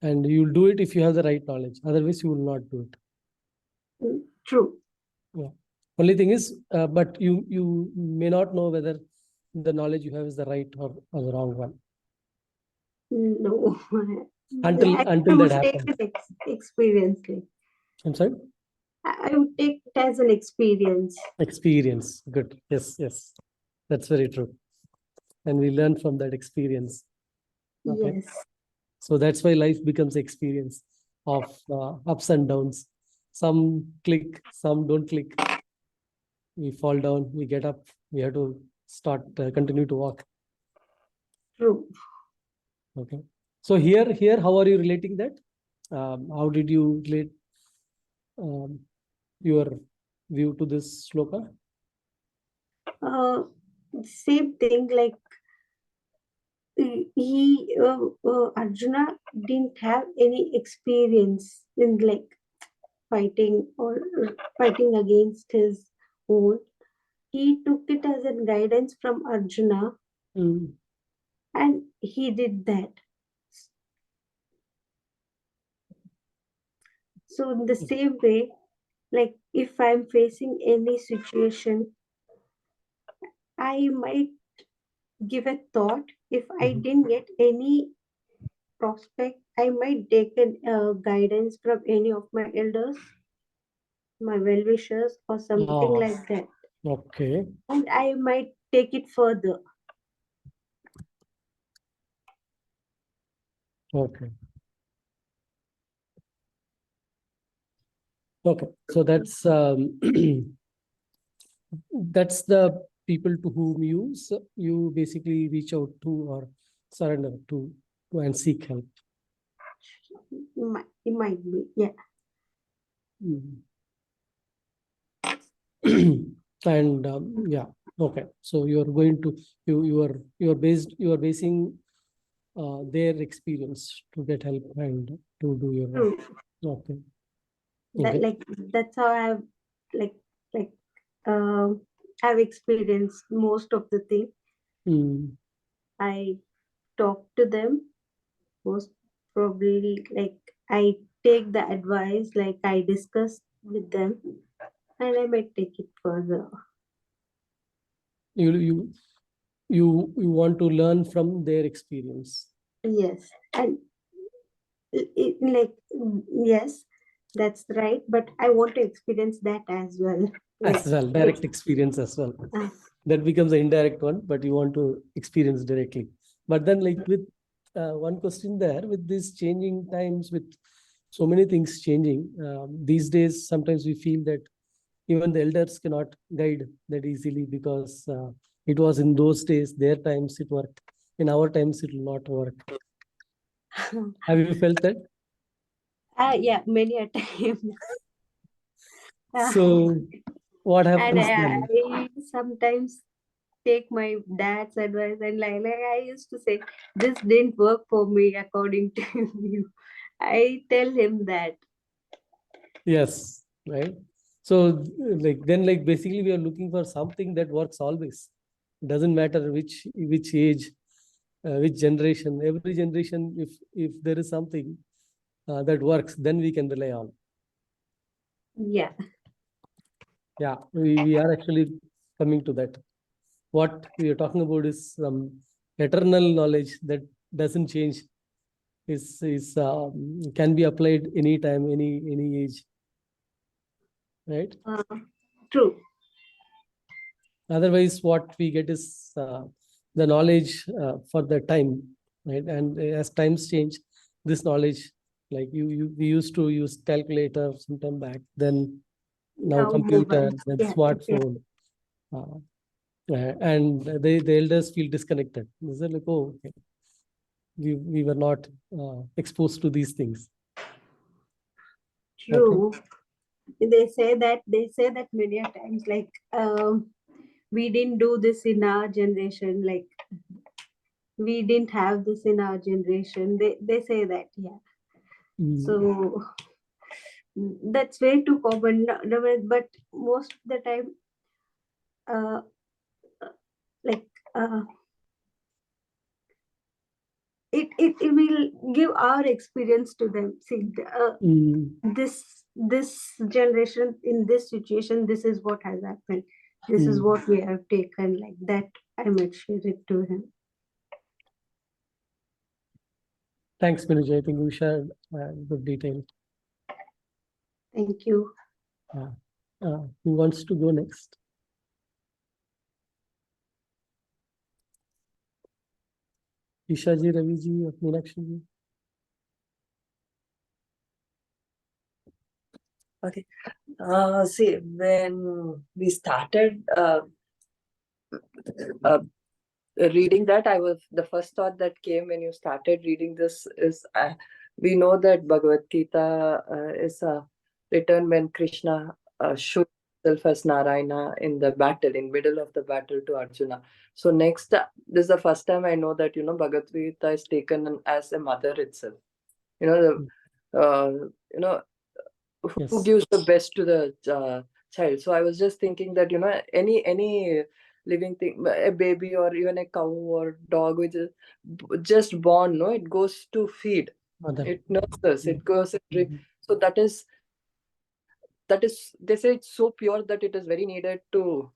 and you will do it if you have the right knowledge. Otherwise, you will not do it. True. Yeah. Only thing is, but you may not know whether the knowledge you have is the right or the wrong one. No. Until that happens. Take an experience. Like, I'm sorry? I would take it as an experience. Experience. Good. Yes. That's very true. And we learn from that experience. Okay. Yes. So that's why life becomes experience of ups and downs. Some click, some don't click. We fall down, we get up, we have to continue to walk. True. Okay. So here, how are you relating that? How did you relate your view to this shloka? Same thing, like Arjuna didn't have any experience in like fighting or fighting against his own. He took it as a guidance from Arjuna, Mm. and he did that. So in the same way, like if I'm facing any situation, I might give a thought. If I Mhm. didn't get any prospect, I might take a guidance from any of my elders, my well-wishers, or something Ah, like that. okay. And I might take it further. Okay. Okay. So that's that's the people to whom you basically reach out to or surrender to and seek help. It might be, yeah. Mhm. And yeah, okay. So you're going to you are basing their experience to get help and to do your work. True. Okay. That Okay. like that's how I've like like I've experienced most of the thing. Mm. I talk to them most probably, like I take the advice, like I discuss with them, and I might take it further. You want to learn from their experience. Yes, and like yes, that's right. But I want to experience that as well. As well, direct experience as well. That becomes an indirect one, but you want to experience directly. But then, like with one question there, with these changing times, with so many things changing, these days, sometimes we feel that even the elders cannot guide that easily because it was in those days, their times it worked. In our times, it will not work. Have you felt that? Yeah, many a time. So what And happens then? I sometimes take my dad's advice, and like I used to say, this didn't work for me according to you. I tell him that. Yes, right. So like basically we are looking for something that works always. It doesn't matter which age, which generation. Every generation, if there is something that works, then we can rely on. Yeah. Yeah, we are actually coming to that. What we are talking about is eternal knowledge that doesn't change. Is can be applied anytime, any age, right? True. Otherwise, what we get is the knowledge for the time, right? And as times change, this knowledge, like we used to use calculator some time back, then now Now computer, mobile. then Yeah. smartphone. And the elders feel disconnected. They say like, oh, okay. We were not exposed to these things. True. Okay. They say that many a times, like we didn't do this in our generation, like we didn't have this in our generation. They say that, yeah. So that's way too common. But most of the time, uh, like it will give our experience to them. See, this generation in this situation, this is what has happened. This is what we have taken, like that. I might share it to him. Thanks, Manoj. I think we shared good detail. Thank you. Who wants to go next? Isha ji, Ravi ji, Meenakshi ji. Okay. See, when we started reading that, the first thought that came when you started reading this is, we know that Bhagavad Gita is written when Krishna showed himself as Narayana in the battle, in middle of the battle to Arjuna. So next, this is the first time I know that, Bhagavad Gita is taken as a mother itself. You know, who Yes. gives the best to the child. So I was just thinking that, any living thing, a baby or even a cow or dog which is just born, no, it goes to feed, Mother. it nurses, it goes and drink. Mhm. So that is, they say it's so pure that it is very needed to,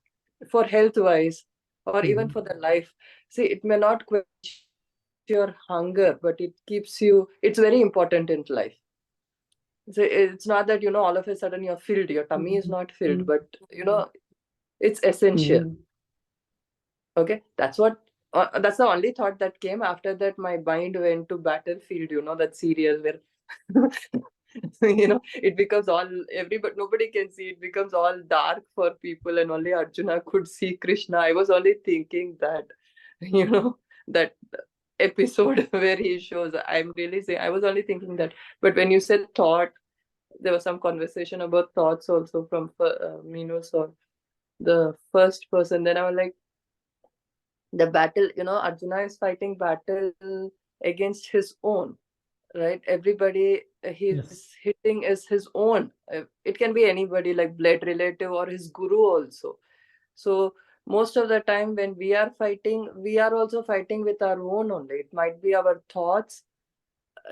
for health wise, or even for the life. See, it may not quench your hunger, but it keeps you, it's very important in life. So it's not that, all of a sudden you're filled, your tummy is not filled, but it's essential. Mhm. Okay, that's the only thought that came. After that, my mind went to Battlefield, that serial where it becomes all, everybody, nobody can see, it becomes all dark for people and only Arjuna could see Krishna. I was only thinking that, that episode where he shows, I'm really saying, I was only thinking that. But when you said thought, there was some conversation about thoughts also from Minus or the first person. Then I was like, the battle, Arjuna is fighting battle against his own, right? Everybody he's hitting is his own. It can be anybody, like blood relative or his guru also. So most of the time when we are fighting, we are also fighting with our own only. It might be our thoughts,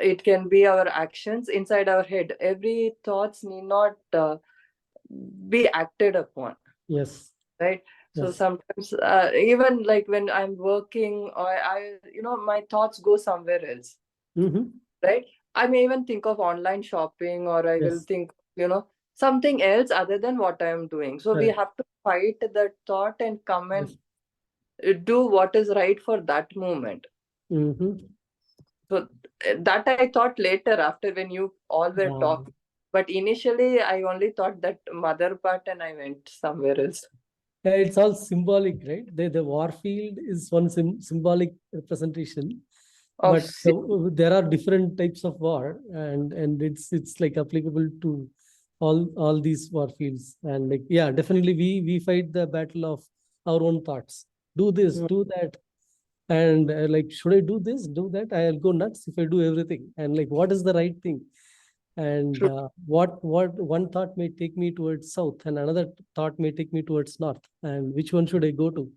it can be our actions inside our head. Every thoughts need not be acted upon, Yes. right? So Yes. sometimes even like when I'm working, or I my thoughts go somewhere else, right? I may even think of online shopping, or I will Yes. think, something else other than what I am doing. So we Correct. have to fight that thought and come and Yes. do what is right for that moment. So that I thought later, after when you all were Wow. talking. But initially, I only thought that mother part, and I went somewhere else. Yeah, it's all symbolic, right? The war field is one symbolic representation, Of but there are different types of war, and it's like applicable to all these war fields. And like, yeah, definitely we fight the battle of our own thoughts. Do this, do that, and like, should I do this, do that? I'll go nuts if I do everything. And like, what is the right thing? And what one thought may take me towards south, and another thought may take me towards north, and which one should I go to?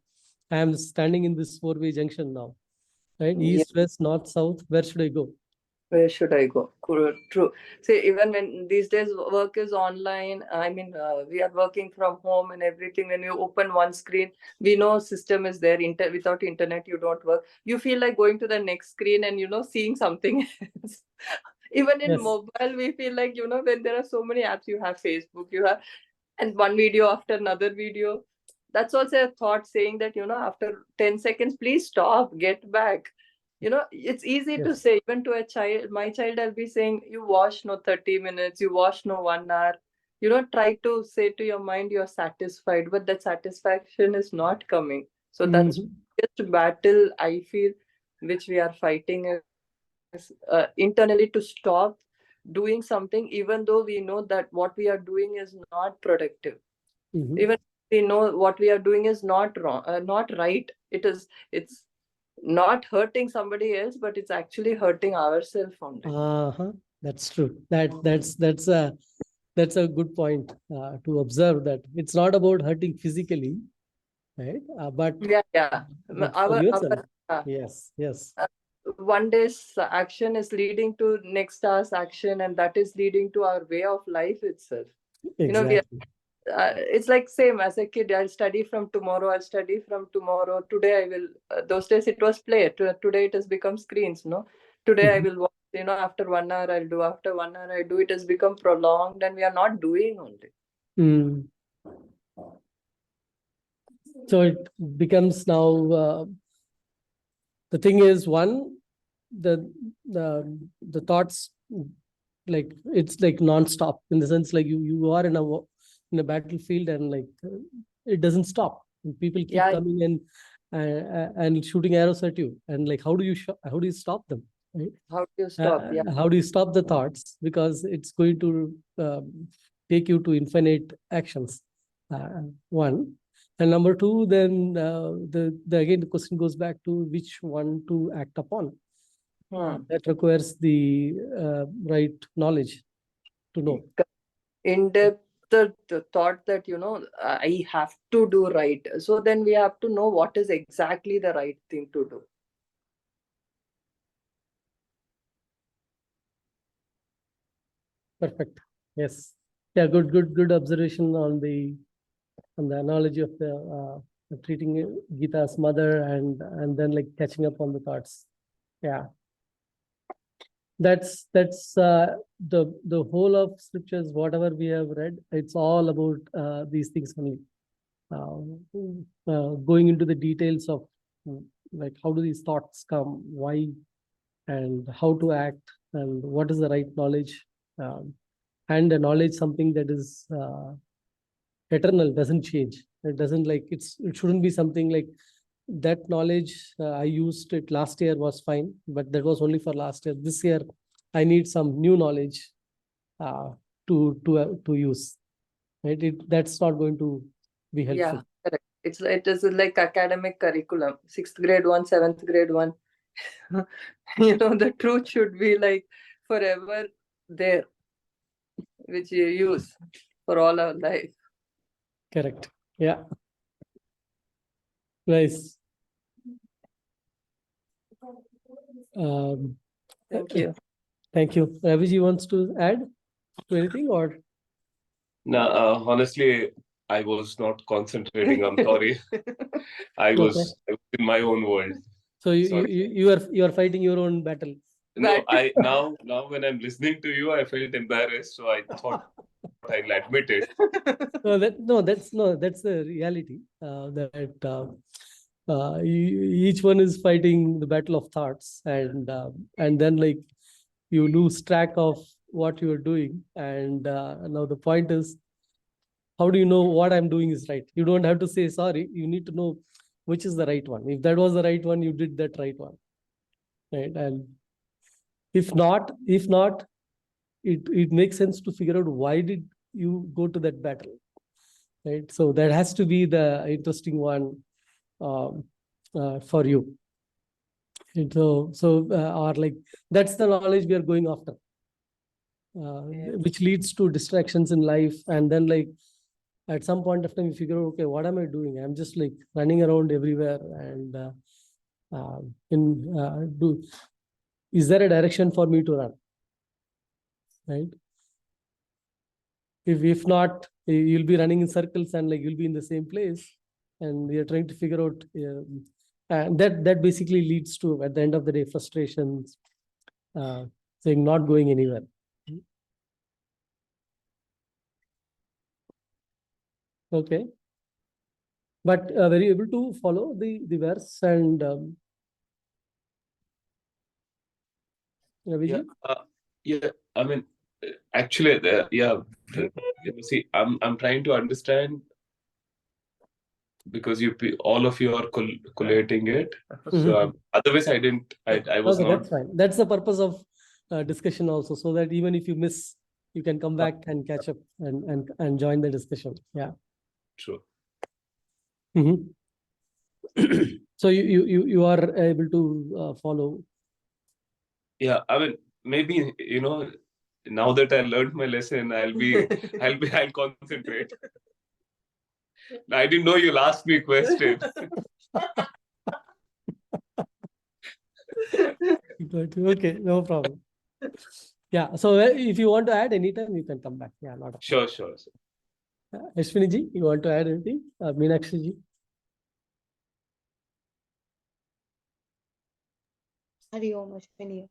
I am standing in this four-way junction now, right? East, west, north, south. Where should I go? Where should I go? True. See, even when these days work is online, I mean, we are working from home and everything. When you open one screen, we know system is there. Without internet, you don't work. You feel like going to the next screen and, seeing something else. Even in mobile, we feel like, when there are so many apps, you have Facebook, you have, and one video after another video. That's also a thought saying that, after 10 seconds, please stop, get back. It's easy to say, even to a child, my child, I'll be saying, you watch no 30 minutes, you watch no 1 hour. Try to say to your mind you're satisfied, but that satisfaction is not coming. So that's just battle, I feel, which we are fighting is internally, to stop doing something, even though we know that what we are doing is not productive. Even we know what we are doing is not wrong, not right. It's not hurting somebody else, but it's actually hurting ourselves only. That's true. That's a good point to observe, that it's not about hurting physically, right? But for yourself. Yes. One day's action is leading to next hour's action, and that is leading to our way of life itself. Exactly. It's like same as a kid. I'll study from tomorrow. I'll study from tomorrow. Today I will. Those days it was play. Today it has become screens. No. Today I will watch. After 1 hour I'll do. After 1 hour I do. It has become prolonged, and we are not doing only. So it becomes now The thing is, one, the thoughts, like it's like non-stop, in the sense like you are in a battlefield, and like it doesn't stop. And people keep Yeah. coming in and shooting arrows at you, and like how do you stop them, right? How do you stop? Yeah. How do you stop the thoughts? Because it's going to take you to infinite actions. One. And number two, then again the question goes back to which one to act upon. That requires the right knowledge to know. In depth, the thought that, you know, I have to do right. So then we have to know what is exactly the right thing to do. Perfect. Yes. Yeah. Good observation on the analogy of the treating Gita's mother, and then like catching up on the thoughts. Yeah. That's the whole of scriptures, whatever we have read, it's all about these things only. Going into the details of like how do these thoughts come, why, and how to act, and what is the right knowledge, and the knowledge something that is eternal, doesn't change. It doesn't like it shouldn't be something like that knowledge I used it last year was fine, but that was only for last year. This year I need some new knowledge to use. Right? That's not going to be helpful. Yeah, correct. It is like academic curriculum, 6th grade one, 7th grade one. You know, the truth should be like forever there, which you use for all our life. Correct. Yeah. Nice. Thank you. Thank you. Raviji wants to add to anything, or? No, honestly, I was not concentrating. I'm sorry. I was in my own world. So you are fighting your own battle. No, now when I'm listening to you, I felt embarrassed, so I thought I'll admit it. That's the reality. Each one is fighting the battle of thoughts, and then like you lose track of what you are doing. And now the point is, how do you know what I'm doing is right? You don't have to say sorry. You need to know which is the right one. If that was the right one, you did that right one, right? And if not, it makes sense to figure out why did you go to that battle, right? So that has to be the interesting one for you. And or like that's the knowledge we are going after, which leads to distractions in life. And then like at some point of time, you figure out, okay, what am I doing? I'm just like running around everywhere. And is there a direction for me to run? Right? If not, you'll be running in circles, and like you'll be in the same place, and you're trying to figure out. And that basically leads to, at the end of the day, frustrations, saying not going anywhere. Okay. But were you able to follow the verse and Yeah, I mean, actually, see, I'm trying to understand, because all of you are collating it. So otherwise, I was okay, not. that's fine. That's the purpose of discussion also, so that even if you miss, you can come back and catch up and join the discussion. Yeah. True. So you are able to follow. Yeah, I mean, maybe, now that I learned my lesson, I'll concentrate. I didn't know you'll ask me a question. Okay, no problem. Yeah, so if you want to add anytime, you can come back. Yeah, not a Sure. Ashwini ji, you want to add anything? Meenakshi ji? Hari Om, Ashwini.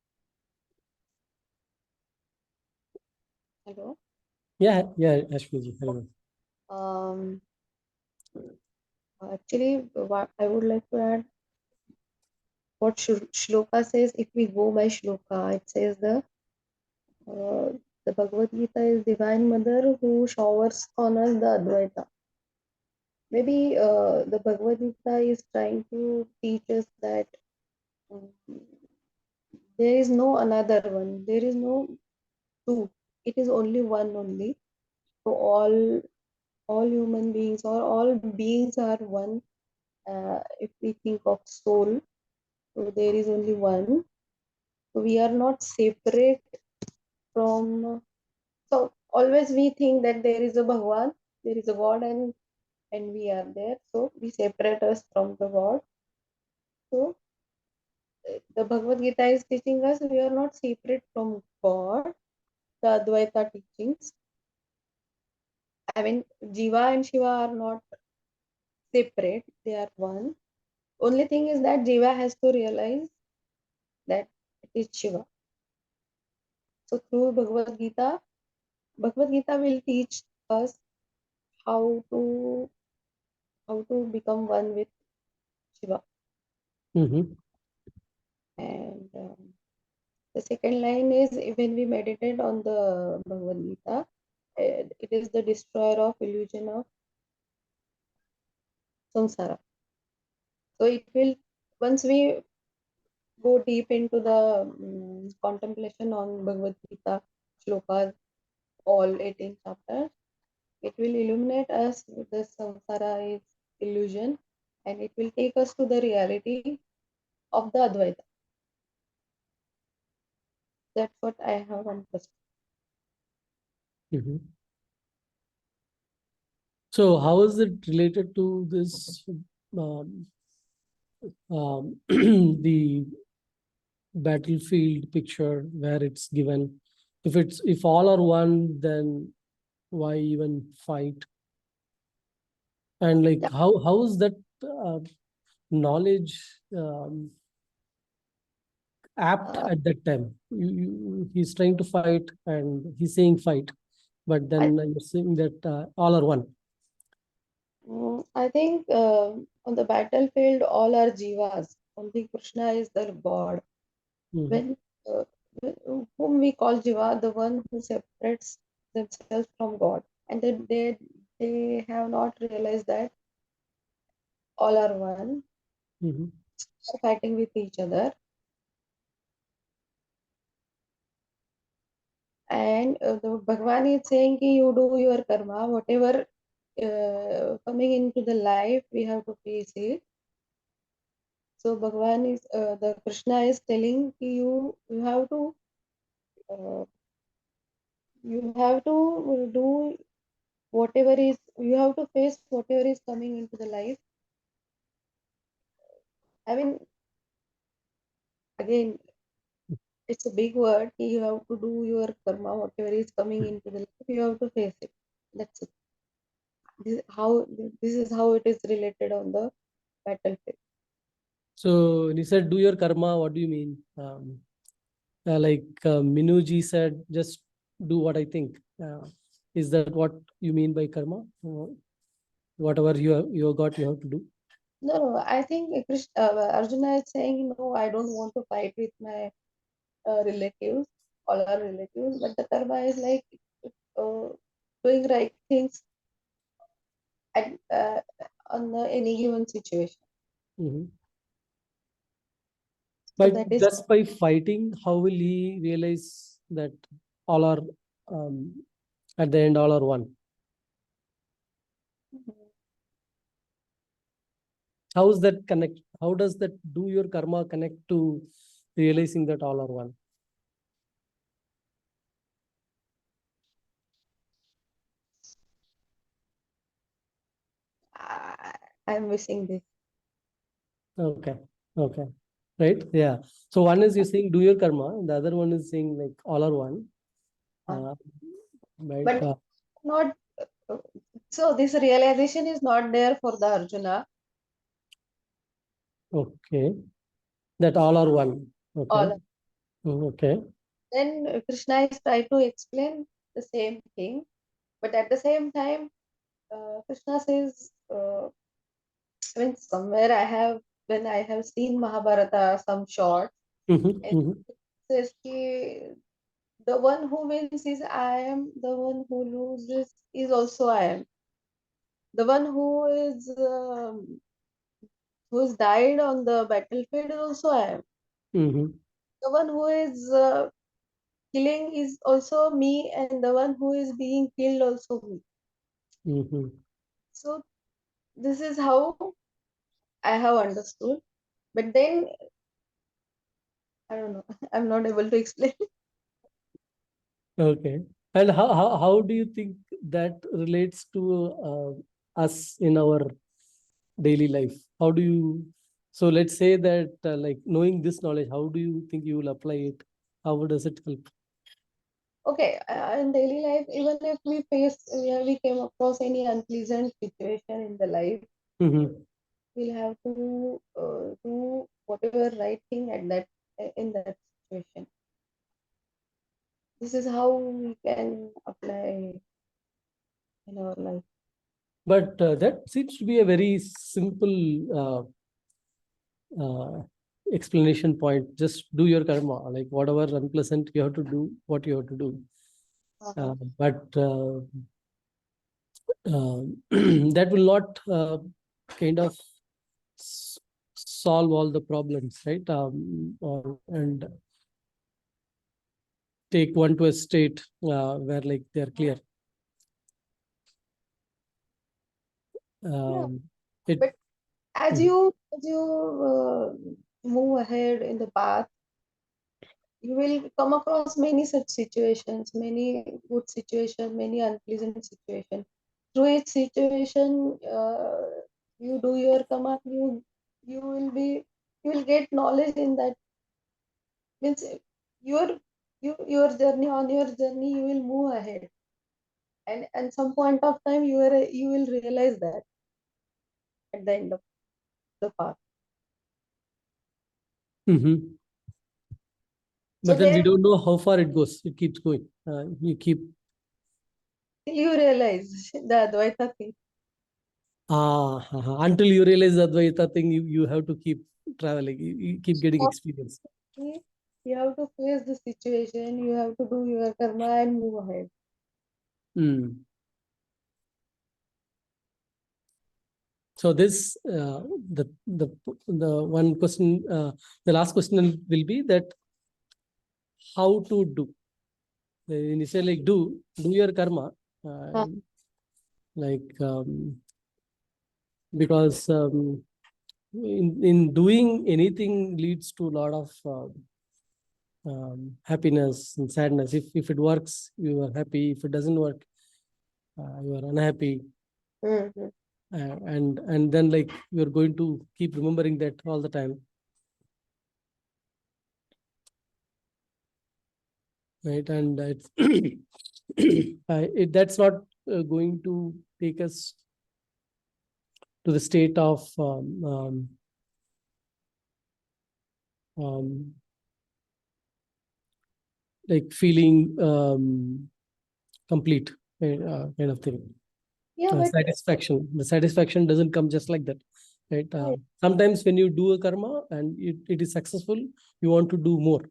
Hello. Yeah, Ashwini ji. Actually, what I would like to add, what shloka says, if we go by shloka, it says the Bhagavad Gita is Divine Mother who showers on us the Advaita. Maybe the Bhagavad Gita is trying to teach us that um, there is no another one, there is no two, it is only one only. So all human beings or all beings are one. If we think of soul, so there is only one. So we are not separate from. So always we think that there is a Bhagwan, there is a God, and we are there. So we separate us from the God. So the Bhagavad Gita is teaching us we are not separate from God. The Advaita teachings. I mean, Jiva and Shiva are not separate; they are one. Only thing is that Jiva has to realize that it is Shiva. So through Bhagavad Gita will teach us how to become one with Shiva. And the second line is when we meditate on the Bhagavad Gita, it is the destroyer of illusion of samsara. So it will, once we go deep into the contemplation on Bhagavad Gita shlokas, all 18 chapters, it will illuminate us with the samsara is illusion, and it will take us to the reality of the Advaita. That's what I have understood. So how is it related to this the battlefield picture where it's given? If all are one, then why even fight? And like Yeah. how is that knowledge apt at that time? He's trying to fight and he's saying fight, but then you're saying that all are one. I think on the battlefield, all are jivas. Only Krishna is the God. When whom we call jiva, the one who separates themselves from God, and then they have not realized that all are one, fighting with each other. And the Bhagwan is saying ki you do your karma, whatever coming into the life, we have to face it. So Bhagwan is the Krishna is telling ki you have to do whatever is, you have to face whatever is coming into the life. I mean, again, it's a big word. You have to do your karma, whatever is coming into the life, you have to face it. That's it. This is how it is related on the battlefield. So when you said do your karma, what do you mean? Minuji said, just do what I think. Is that what you mean by karma? Whatever you have got, you have to do. No, I think Arjuna is saying, no, I don't want to fight with my relatives, all our relatives, but the karma is like doing right things at on any given situation. So But that is just by fighting, how will he realize that all are at the end all are one? How is that connect? How does that do your karma connect to realizing that all are one? I'm missing this. Okay. Right. Yeah. So one is you're saying do your karma, and the other one is saying like all are one. But not so this realization is not there for the Arjuna. Okay. That all are one. Okay. Okay. Then Krishna is trying to explain the same thing, but at the same time, Krishna says, I mean, somewhere I have when I have seen Mahabharata, some short, Mhm, and mhm, it says ki, the one who wins is I am, the one who loses is also I am. The one who's died on the battlefield is also I am. mhm, The one who is killing is also me, and the one who is being killed also me. mhm. So this is how I have understood. But then I don't know. I'm not able to explain. Okay. And how do you think that relates to us in our daily life? How do you, so let's say that like knowing this knowledge, how do you think you will apply it? How does it help? Okay, in daily life, even if we came across any unpleasant situation in the life, Mhm. we'll have to do whatever right thing at that in that situation. This is how we can apply in our life. But that seems to be a very simple explanation point. Just do your karma, like whatever unpleasant you have to do, what you have to do. But that will not kind of solve all the problems, right? And take one to a state where like they're clear. Yeah, It but as Mhm. you move ahead in the path, you will come across many such situations, many good situations, many unpleasant situations. Through each situation, you do your karma, you will be you will get knowledge in that. Means your your journey, on your journey you will move ahead, and at some point of time you will realize that at the end of the path. Mhm. So But then we there don't know how far it goes. It keeps going. You keep you realize the Advaita thing. until you realize the Advaita thing, you have to keep traveling. You keep getting experience. You have to face the situation, you have to do your karma and move ahead. Mm. So this the one question, the last question will be that how to do. When you say like do your karma, Huh. like because in doing anything leads to a lot of happiness and sadness. If it works, you are happy. If it doesn't work, you are unhappy. Mhm. And then like you're going to keep remembering that all the time, right? And it's that's not going to take us to the state of um, like feeling complete, kind of thing. Yeah, but Satisfaction. The satisfaction doesn't come just like that, right? Sometimes when you do a karma and it is successful, you want to do more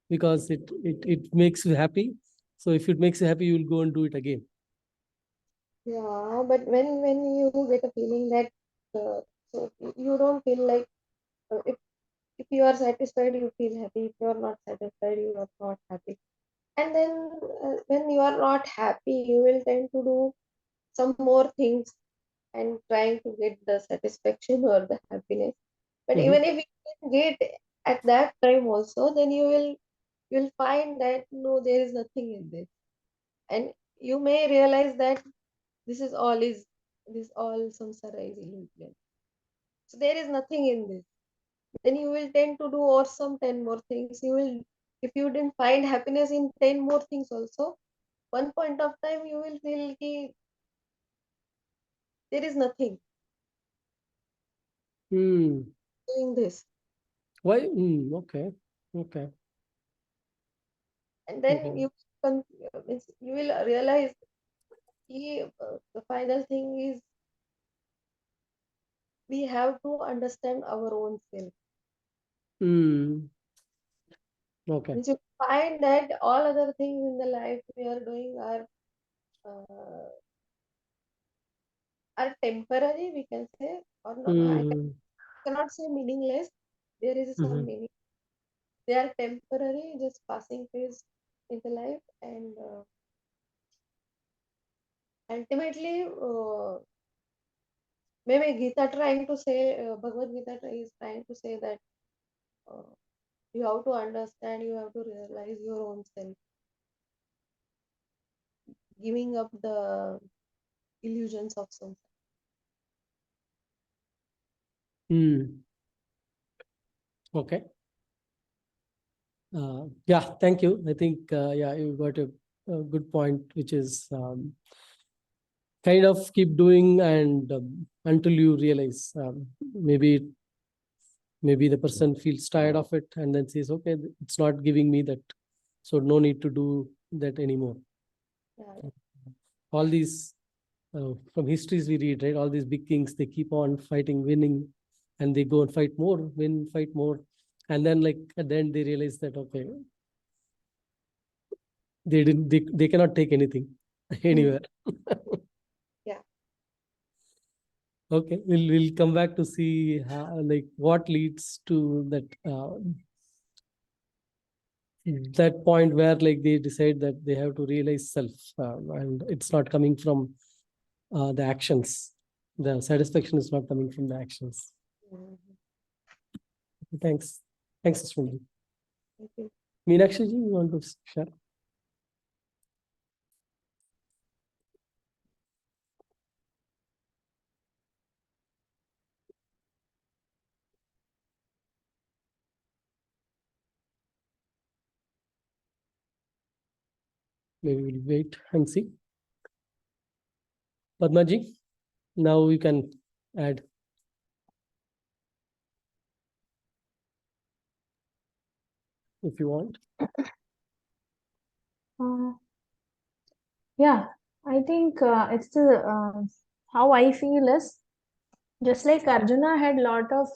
because it makes you happy. So if it makes you happy, you will go and do it again. yeah, but when you get a feeling that so you don't feel like if you are satisfied, you feel happy. If you are not satisfied, you are not happy. And then when you are not happy, you will tend to do some more things and trying to get the satisfaction or the happiness. But Mhm. even if you can get at that time also, then you'll find that no, there is nothing in this, and you may realize that this is all is this all samsara is illusion. So there is nothing in this. Then you will tend to do awesome 10 more things. You will, if you didn't find happiness in 10 more things also, one point of time you will feel ki there is nothing Hmm. doing this. Why? Okay. Okay. And then Okay. you will realize the final thing is we have to understand our own self. Okay. Which you find that all other things in the life we are doing are temporary, we can say, or not. I cannot say meaningless. There is some meaning. They are temporary, just passing phase in the life, and ultimately, maybe Gita trying to say, Bhagavad Gita is trying to say that you have to understand, you have to realize your own self, giving up the illusions of samsara. Okay. Yeah, thank you. I think, yeah, you got a good point, which is kind of keep doing and until you realize maybe the person feels tired of it and then says, okay, it's not giving me that, so no need to do that anymore. Yeah. All these from histories we read, right? All these big kings, they keep on fighting, winning, and they go and fight more, win, fight more, and then like at the end they realize that okay, they cannot take anything anywhere. Yeah. Okay, we'll come back to see how, like what leads to that that point where like they decide that they have to realize self, and it's not coming from the actions. The satisfaction is not coming from the actions. Thanks, Ashwini. Thank you. Meenakshi ji, you want to share? Maybe we'll wait and see. Padma ji, now you can add. If you want. Yeah, I think it's the how I feel is just like Arjuna had lot of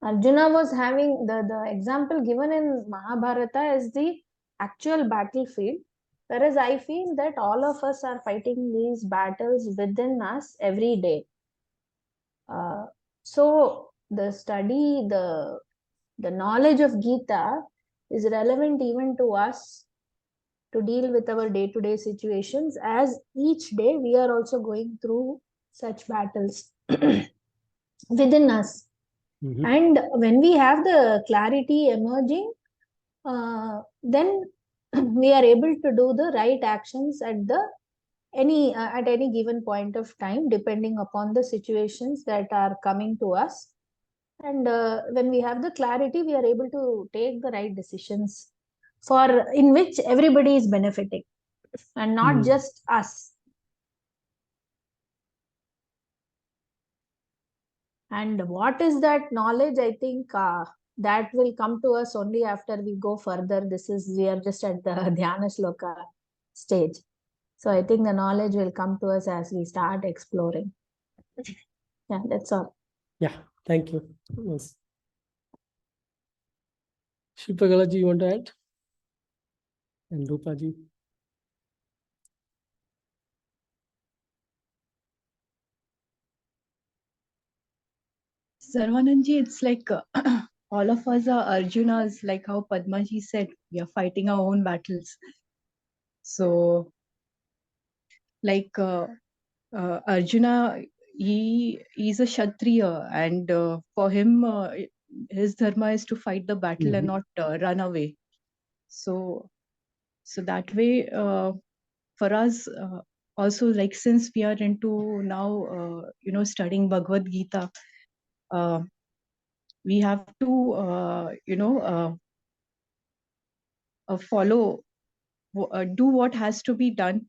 Arjuna was having the example given in Mahabharata is the actual battlefield, whereas I feel that all of us are fighting these battles within us every day. So the study, the knowledge of Gita is relevant even to us to deal with our day-to-day situations, as each day we are also going through such battles within us. And when we have the clarity emerging, then we are able to do the right actions at any given point of time, depending upon the situations that are coming to us. And when we have the clarity, we are able to take the right decisions for in which everybody is benefiting and not just us. And what is that knowledge? I think that will come to us only after we go further. We are just at the Dhyana Shloka stage. So I think the knowledge will come to us as we start exploring. Yeah, that's all. Yeah, thank you. Yes. Shilpagala ji, you want to add? And Rupa ji? Sarvananji, it's like all of us are Arjunas, like how Padmaji said, we are fighting our own battles. So, like Arjuna, he's a Kshatriya, and for him, his dharma is to fight the battle and not run away. So that way, for us, also, like since we are into now, studying Bhagavad Gita, we have to, follow, do what has to be done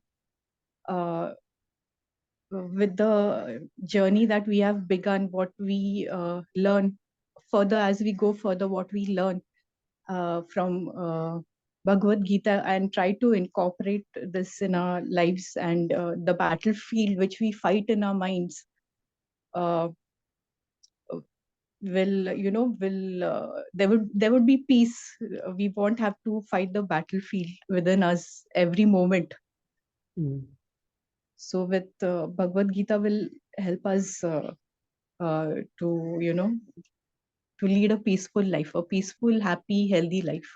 with the journey that we have begun, what we learn further as we go further, what we learn from Bhagavad Gita, and try to incorporate this in our lives, and the battlefield which we fight in our minds. there would be peace. We won't have to fight the battlefield within us every moment. So with Bhagavad Gita will help us to to lead a peaceful life, a peaceful, happy, healthy life.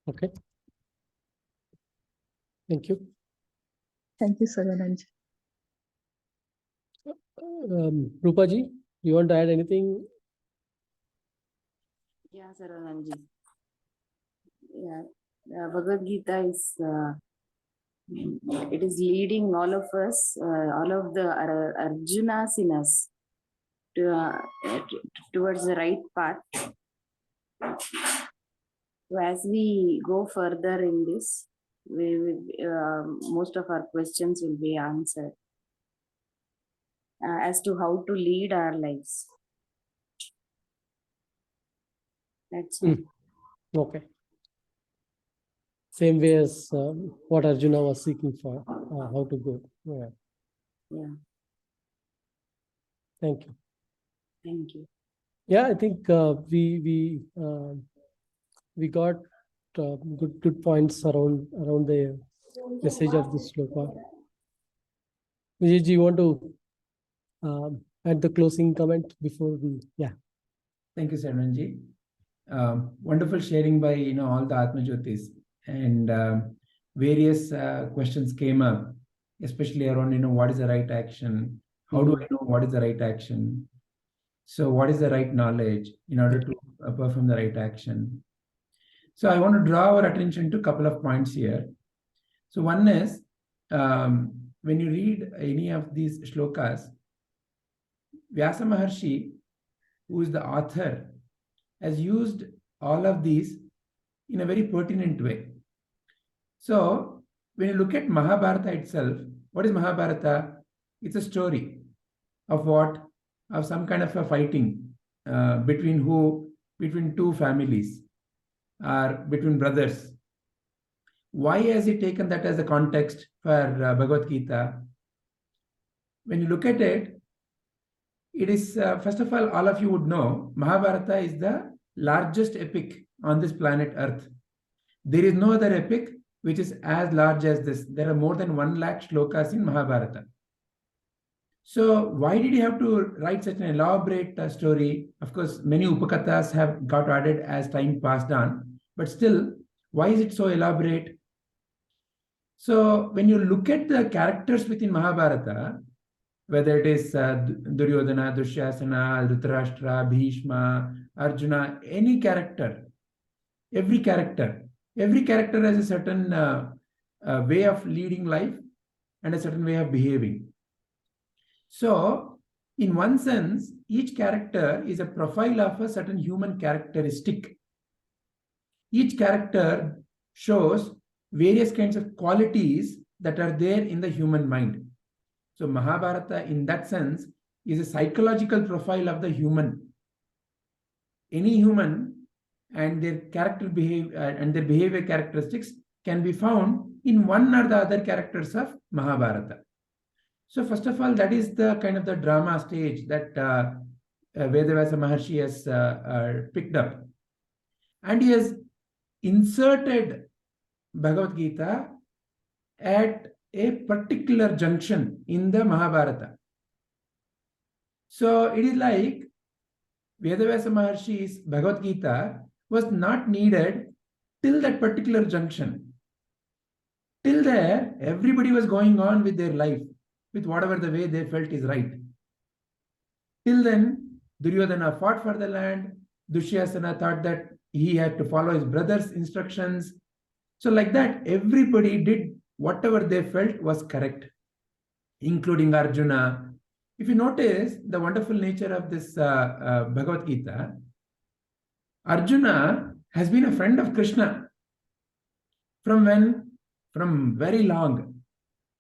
Okay. Thank you. Thank you, Saranand. Rupaji, you want to add anything? Yeah, Saranand. Yeah, Bhagavad Gita is it is leading all of us, all of the Arjunas in us, towards the right path. So as we go further in this, most of our questions will be answered as to how to lead our lives. That's all. Okay. Same way as what Arjuna was seeking for, how to go. Yeah. Yeah. Thank you. Thank you. Yeah, I think we got good points around the message of this sloka. Vijay, you want to add the closing comment before we? Yeah. Thank you, Saranji. Wonderful sharing by all the Atmajyotis, and various questions came up, especially around what is the right action, how do I know what is the right action, so what is the right knowledge in order to perform the right action. So I want to draw our attention to a couple of points here. So one is, when you read any of these shlokas, Vyasa Maharshi, who is the author, has used all of these in a very pertinent way. So when you look at Mahabharata itself, what is Mahabharata? It's a story of what? Of some kind of a fighting between two families or between brothers. Why has he taken that as a context for Bhagavad Gita? When you look at it, it is, first of all of you would know, Mahabharata is the largest epic on this planet Earth. There is no other epic which is as large as this. There are more than 1 lakh shlokas in Mahabharata. So why did he have to write such an elaborate story? Of course, many upakathas have got added as time passed on, but still, why is it so elaborate? So when you look at the characters within Mahabharata, whether it is Duryodhana, Dushyasana, Dhritarashtra, Bhishma, Arjuna, any character, every character has a certain way of leading life and a certain way of behaving. So, in one sense, each character is a profile of a certain human characteristic. Each character shows various kinds of qualities that are there in the human mind. So Mahabharata, in that sense, is a psychological profile of the human. Any human and their behavior characteristics can be found in one or the other characters of Mahabharata. So first of all, that is the kind of the drama stage that Vedavasa Maharshi has picked up. And he has inserted Bhagavad Gita at a particular junction in the Mahabharata. So it is like Vedavasa Maharshi's Bhagavad Gita was not needed till that particular junction. Till there, everybody was going on with their life, with whatever the way they felt is right. Till then, Duryodhana fought for the land. Dushyasana thought that he had to follow his brother's instructions. So like that, everybody did whatever they felt was correct, including Arjuna. If you notice the wonderful nature of this Bhagavad Gita, Arjuna has been a friend of Krishna. From when? From very long.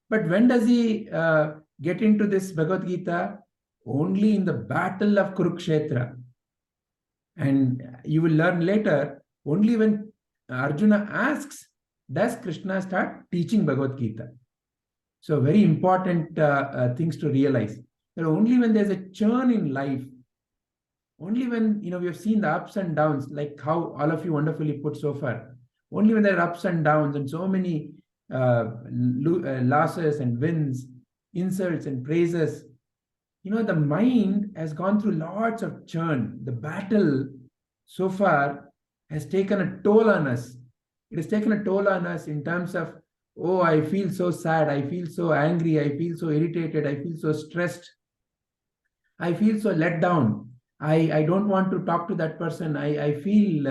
But when does he get into this Bhagavad Gita? Only in the battle of Kurukshetra. And you will learn later, only when Arjuna asks, does Krishna start teaching Bhagavad Gita. So very important things to realize. that only when there's a churn in life, only when we have seen the ups and downs, like how all of you wonderfully put so far, only when there are ups and downs and so many losses and wins, insults and praises, the mind has gone through lots of churn. The battle so far has taken a toll on us. It has taken a toll on us in terms of, oh, I feel so sad, I feel so angry, I feel so irritated, I feel so stressed, I feel so let down. I don't want to talk to that person. I feel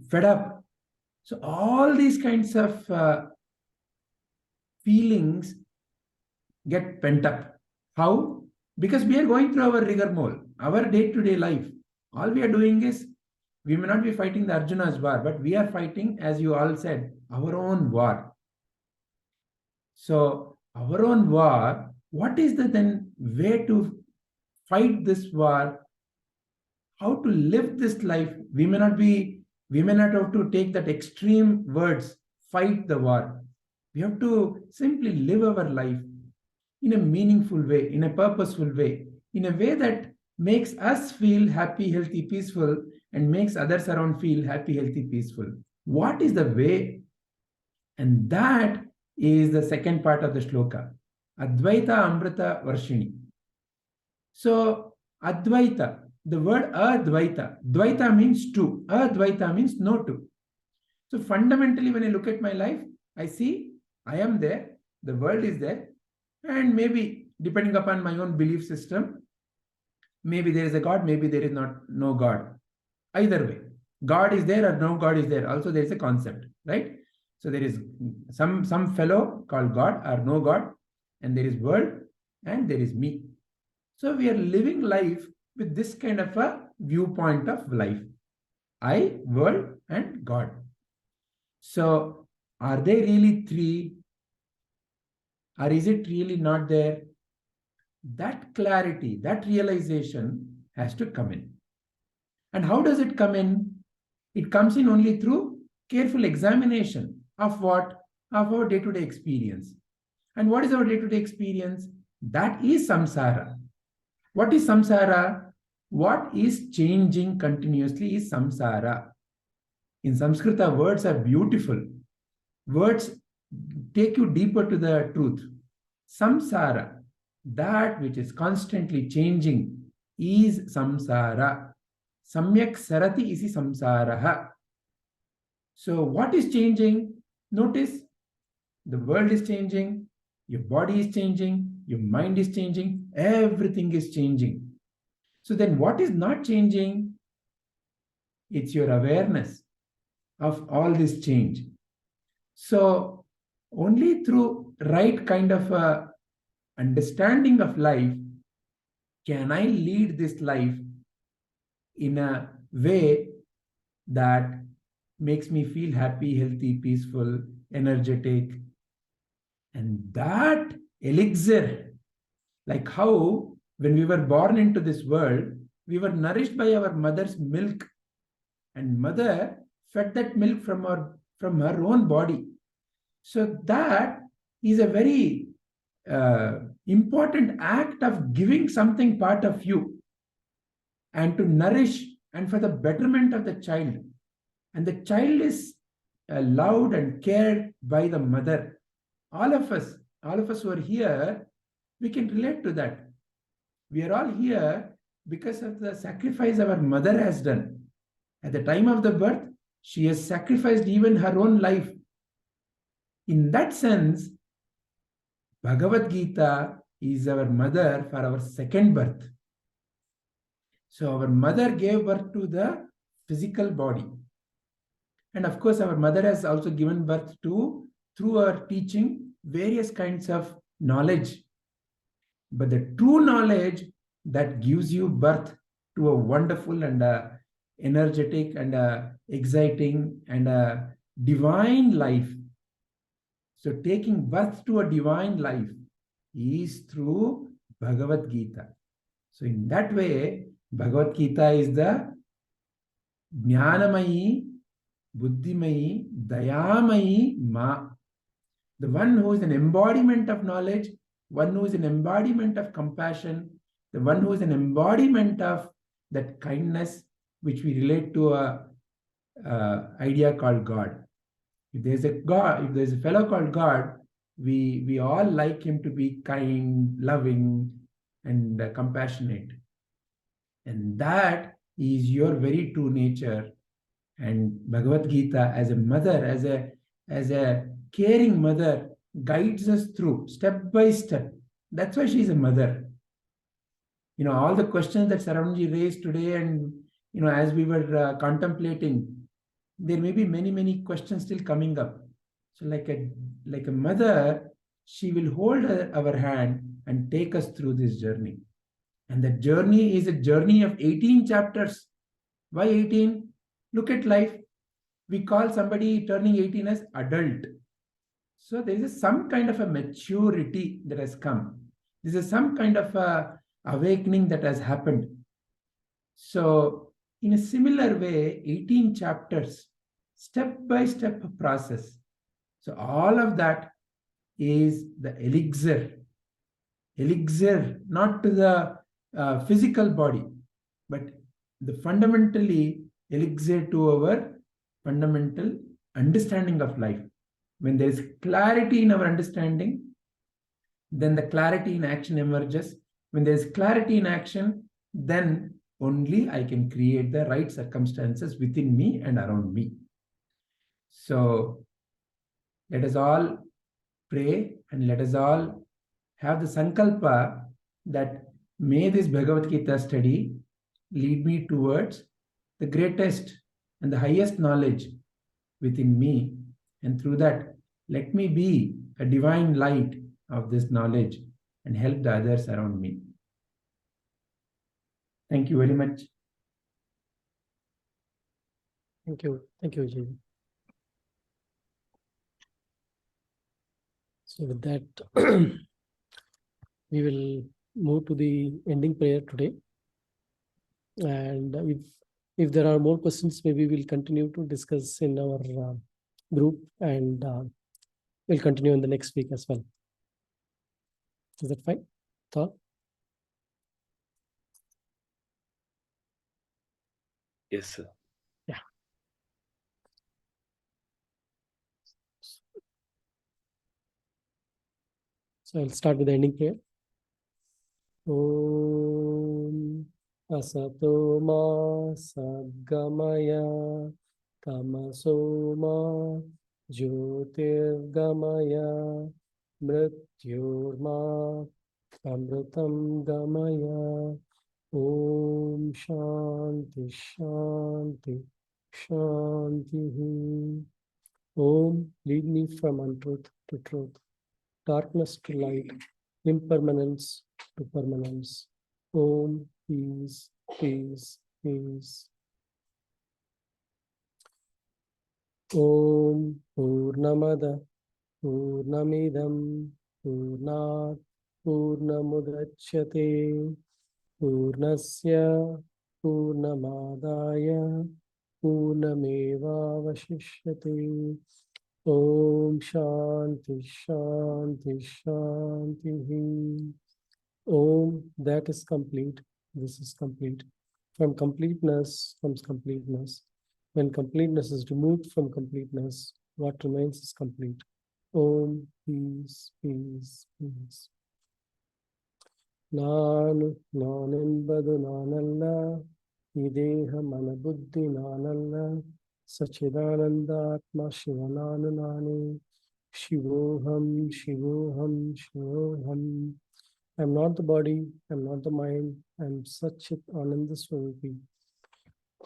fed up. So all these kinds of feelings get pent up. How? Because we are going through our rigmarole, our day-to-day life. All we are doing is, we may not be fighting the Arjuna's war, but we are fighting, as you all said, our own war. So our own war, what is the then way to fight this war? How to live this life? We may not have to take that extreme words, fight the war. We have to simply live our life in a meaningful way, in a purposeful way, in a way that makes us feel happy, healthy, peaceful, and makes others around feel happy, healthy, peaceful. What is the way? And that is the second part of the shloka. Advaita Amrita Varshini. So, Advaita, the word Advaita, Dvaita means two, Advaita means no two. So, fundamentally, when I look at my life, I see I am there, the world is there, and maybe, depending upon my own belief system, maybe there is a God, maybe there is no God. Either way, God is there or no God is there. Also, there is a concept, right? So there is some fellow called God or no God, and there is world, and there is me. So we are living life with this kind of a viewpoint of life. I, world, and God. So are they really three? Or is it really not there? That clarity, that realization has to come in. And how does it come in? It comes in only through careful examination of what? Of our day-to-day experience. And what is our day-to-day experience? That is samsara. What is samsara? What is changing continuously is samsara. In Sanskrita, words are beautiful. Words take you deeper to the truth. Samsara, that which is constantly changing, is samsara. Samyak sarati isi samsaraha. So what is changing? Notice, the world is changing, your body is changing, your mind is changing, everything is changing. So then what is not changing? It's your awareness of all this change. So only through right kind of understanding of life can I lead this life in a way that makes me feel happy, healthy, peaceful, energetic. And that elixir, like how when we were born into this world, we were nourished by our mother's milk, and mother fed that milk from her own body. So that is a very important act of giving something part of you, and to nourish and for the betterment of the child. And the child is loved and cared by the mother. All of us who are here, we can relate to that. We are all here because of the sacrifice our mother has done. At the time of the birth, she has sacrificed even her own life. In that sense, Bhagavad Gita is our mother for our second birth. So our mother gave birth to the physical body. And of course, our mother has also given birth to, through her teaching, various kinds of knowledge. But the true knowledge that gives you birth to a wonderful and energetic and exciting and divine life. So taking birth to a divine life is through Bhagavad Gita. So in that way, Bhagavad Gita is the Jnanamayi, Buddhimayi, Dayamayi Ma. The one who is an embodiment of knowledge, one who is an embodiment of compassion, the one who is an embodiment of that kindness, which we relate to a idea called God. If there's a God, if there's a fellow called God, we all like him to be kind, loving, and compassionate. And that is your very true nature. And Bhagavad Gita, as a mother, as a caring mother, guides us through step by step. That's why she's a mother. All the questions that Saranji raised today, and as we were contemplating, there may be many, many questions still coming up. So like a mother, she will hold our hand and take us through this journey. And that journey is a journey of 18 chapters. Why 18? Look at life. We call somebody turning 18 as adult. So there is some kind of a maturity that has come. This is some kind of a awakening that has happened. So in a similar way, 18 chapters, step by step process. So all of that is the elixir, not to the physical body, but the fundamentally elixir to our fundamental understanding of life. When there is clarity in our understanding, then the clarity in action emerges. When there is clarity in action, then only I can create the right circumstances within me and around me. So let us all pray and let us all have the sankalpa that may this Bhagavad Gita study lead me towards the greatest and the highest knowledge within me. And through that, let me be a divine light of this knowledge and help the others around me. Thank you very much. Thank you. Thank you, Vijay. So with that, we will move to the ending prayer today. And if there are more questions, maybe we'll continue to discuss in our group, and we'll continue in the next week as well. Is that fine? Thought? Yes, sir. Yeah. So I'll start with the ending prayer. Om Asato Ma Sadgamaya Tamaso Ma Jyotirgamaya Mrityurma Amritam Gamaya. Om Shanti Shanti Shanti. Om, lead me from untruth to truth, darkness to light, impermanence to permanence. Om, peace, peace, peace. Om Purnamada Purnamidam Purnat Purnamudachyate Purnasya Purnamadaya Purnamevavashishyate. Om Shanti Shanti Shanti. Om, that is complete. This is complete. From completeness comes completeness. When completeness is removed from completeness, what remains is complete. Om, peace, peace, peace. Nanu, nanenbadu nanalla, ideha manabuddhi nanalla, Sachidananda Atma Shivananu Nani, Shivoham, Shivoham, Shivoham. I'm not the body, I'm not the mind, I'm Satchit Ananda Swarupi.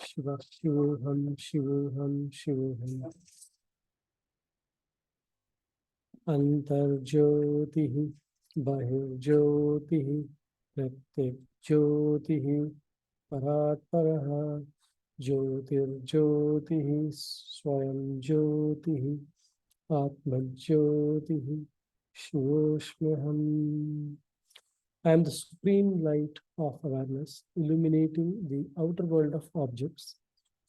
Shiva, Shivoham, Shivoham, Shivoham. Antarjyotihi, Bahirjyotihi, Pratyek Jyotihi, Parat Paraha, Jyotirjyotihi, Swayam Jyotihi, Atmajyoti, Shivoshmyaham. I am the supreme light of awareness, illuminating the outer world of objects,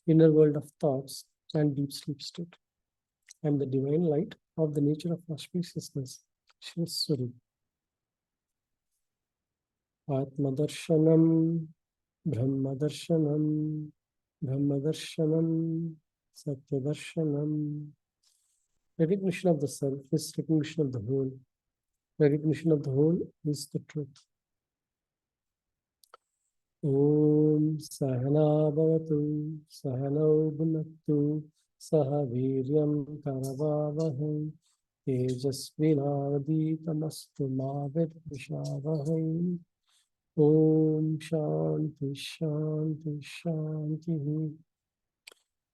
inner world of thoughts, and deep sleep state. I am the divine light of the nature of auspiciousness, Shivaswari. Atmadarshanam, Brahmadarshanam, Brahmadarshanam, Satyadarshanam. Recognition of the self is recognition of the whole. Recognition of the whole is the truth. Om Sahana Bhavatu, Sahanau Bhunaktu, Saha Viryam Karavavahai, Tejasvinaditamastu ma vidvishavahai. Om Shanti Shanti Shanti.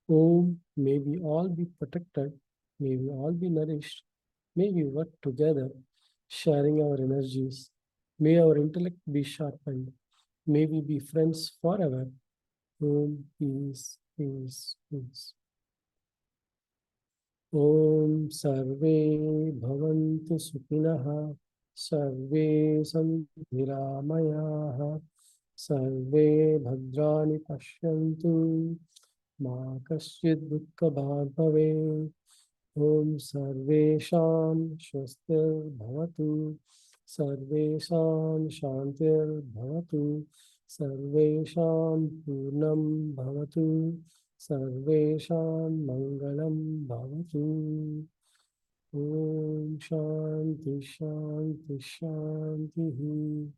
Om, may we all be protected, may we all be nourished, may we work together, sharing our energies. May our intellect be sharpened. May we be friends forever. Om, peace, peace, peace. Om Sarve Bhavantu Sukinaha, Sarve Santu Niramayaha, Sarve Bhadrani Pashyantu, Ma Kasyid Dukkha Bhag Bhavet. Om Sarvesham Swastir Bhavatu, Sarvesham Shantir Bhavatu, Sarvesham Purnam Bhavatu, Sarvesham Mangalam Bhavatu. Om Shanti Shanti Shanti.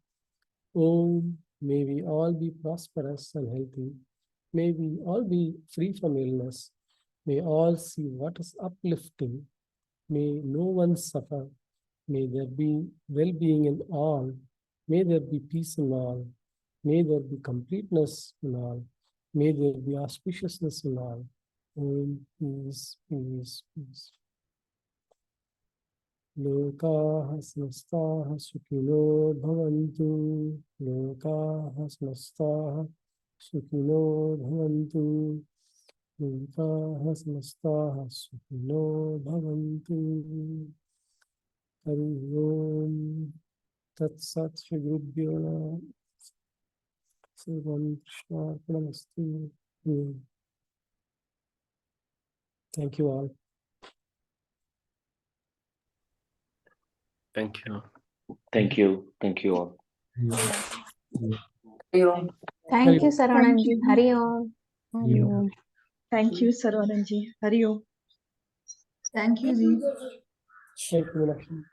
Om, may we all be prosperous and healthy. May we all be free from illness. May all see what is uplifting. May no one suffer. May there be well-being in all. May there be peace in all. May there be completeness in all. May there be auspiciousness in all. Om, peace, peace, peace. Lokaha samastaha sukhino bhavantu. Lokaha samastaha sukhino bhavantu. Lokaha samastaha sukhino bhavantu. Hari Om. Tat Sat Shri Gurubhyo Namaha. Sarvam Krishna Arpanastu. Thank you all. Thank you. Thank you. Thank you all. Thank you, Thank Sarvananji. you. Hari Om. Hari Om. Thank you, Sarvananji. Hari Om. Thank you, Ji. Thank you, Meenakshi.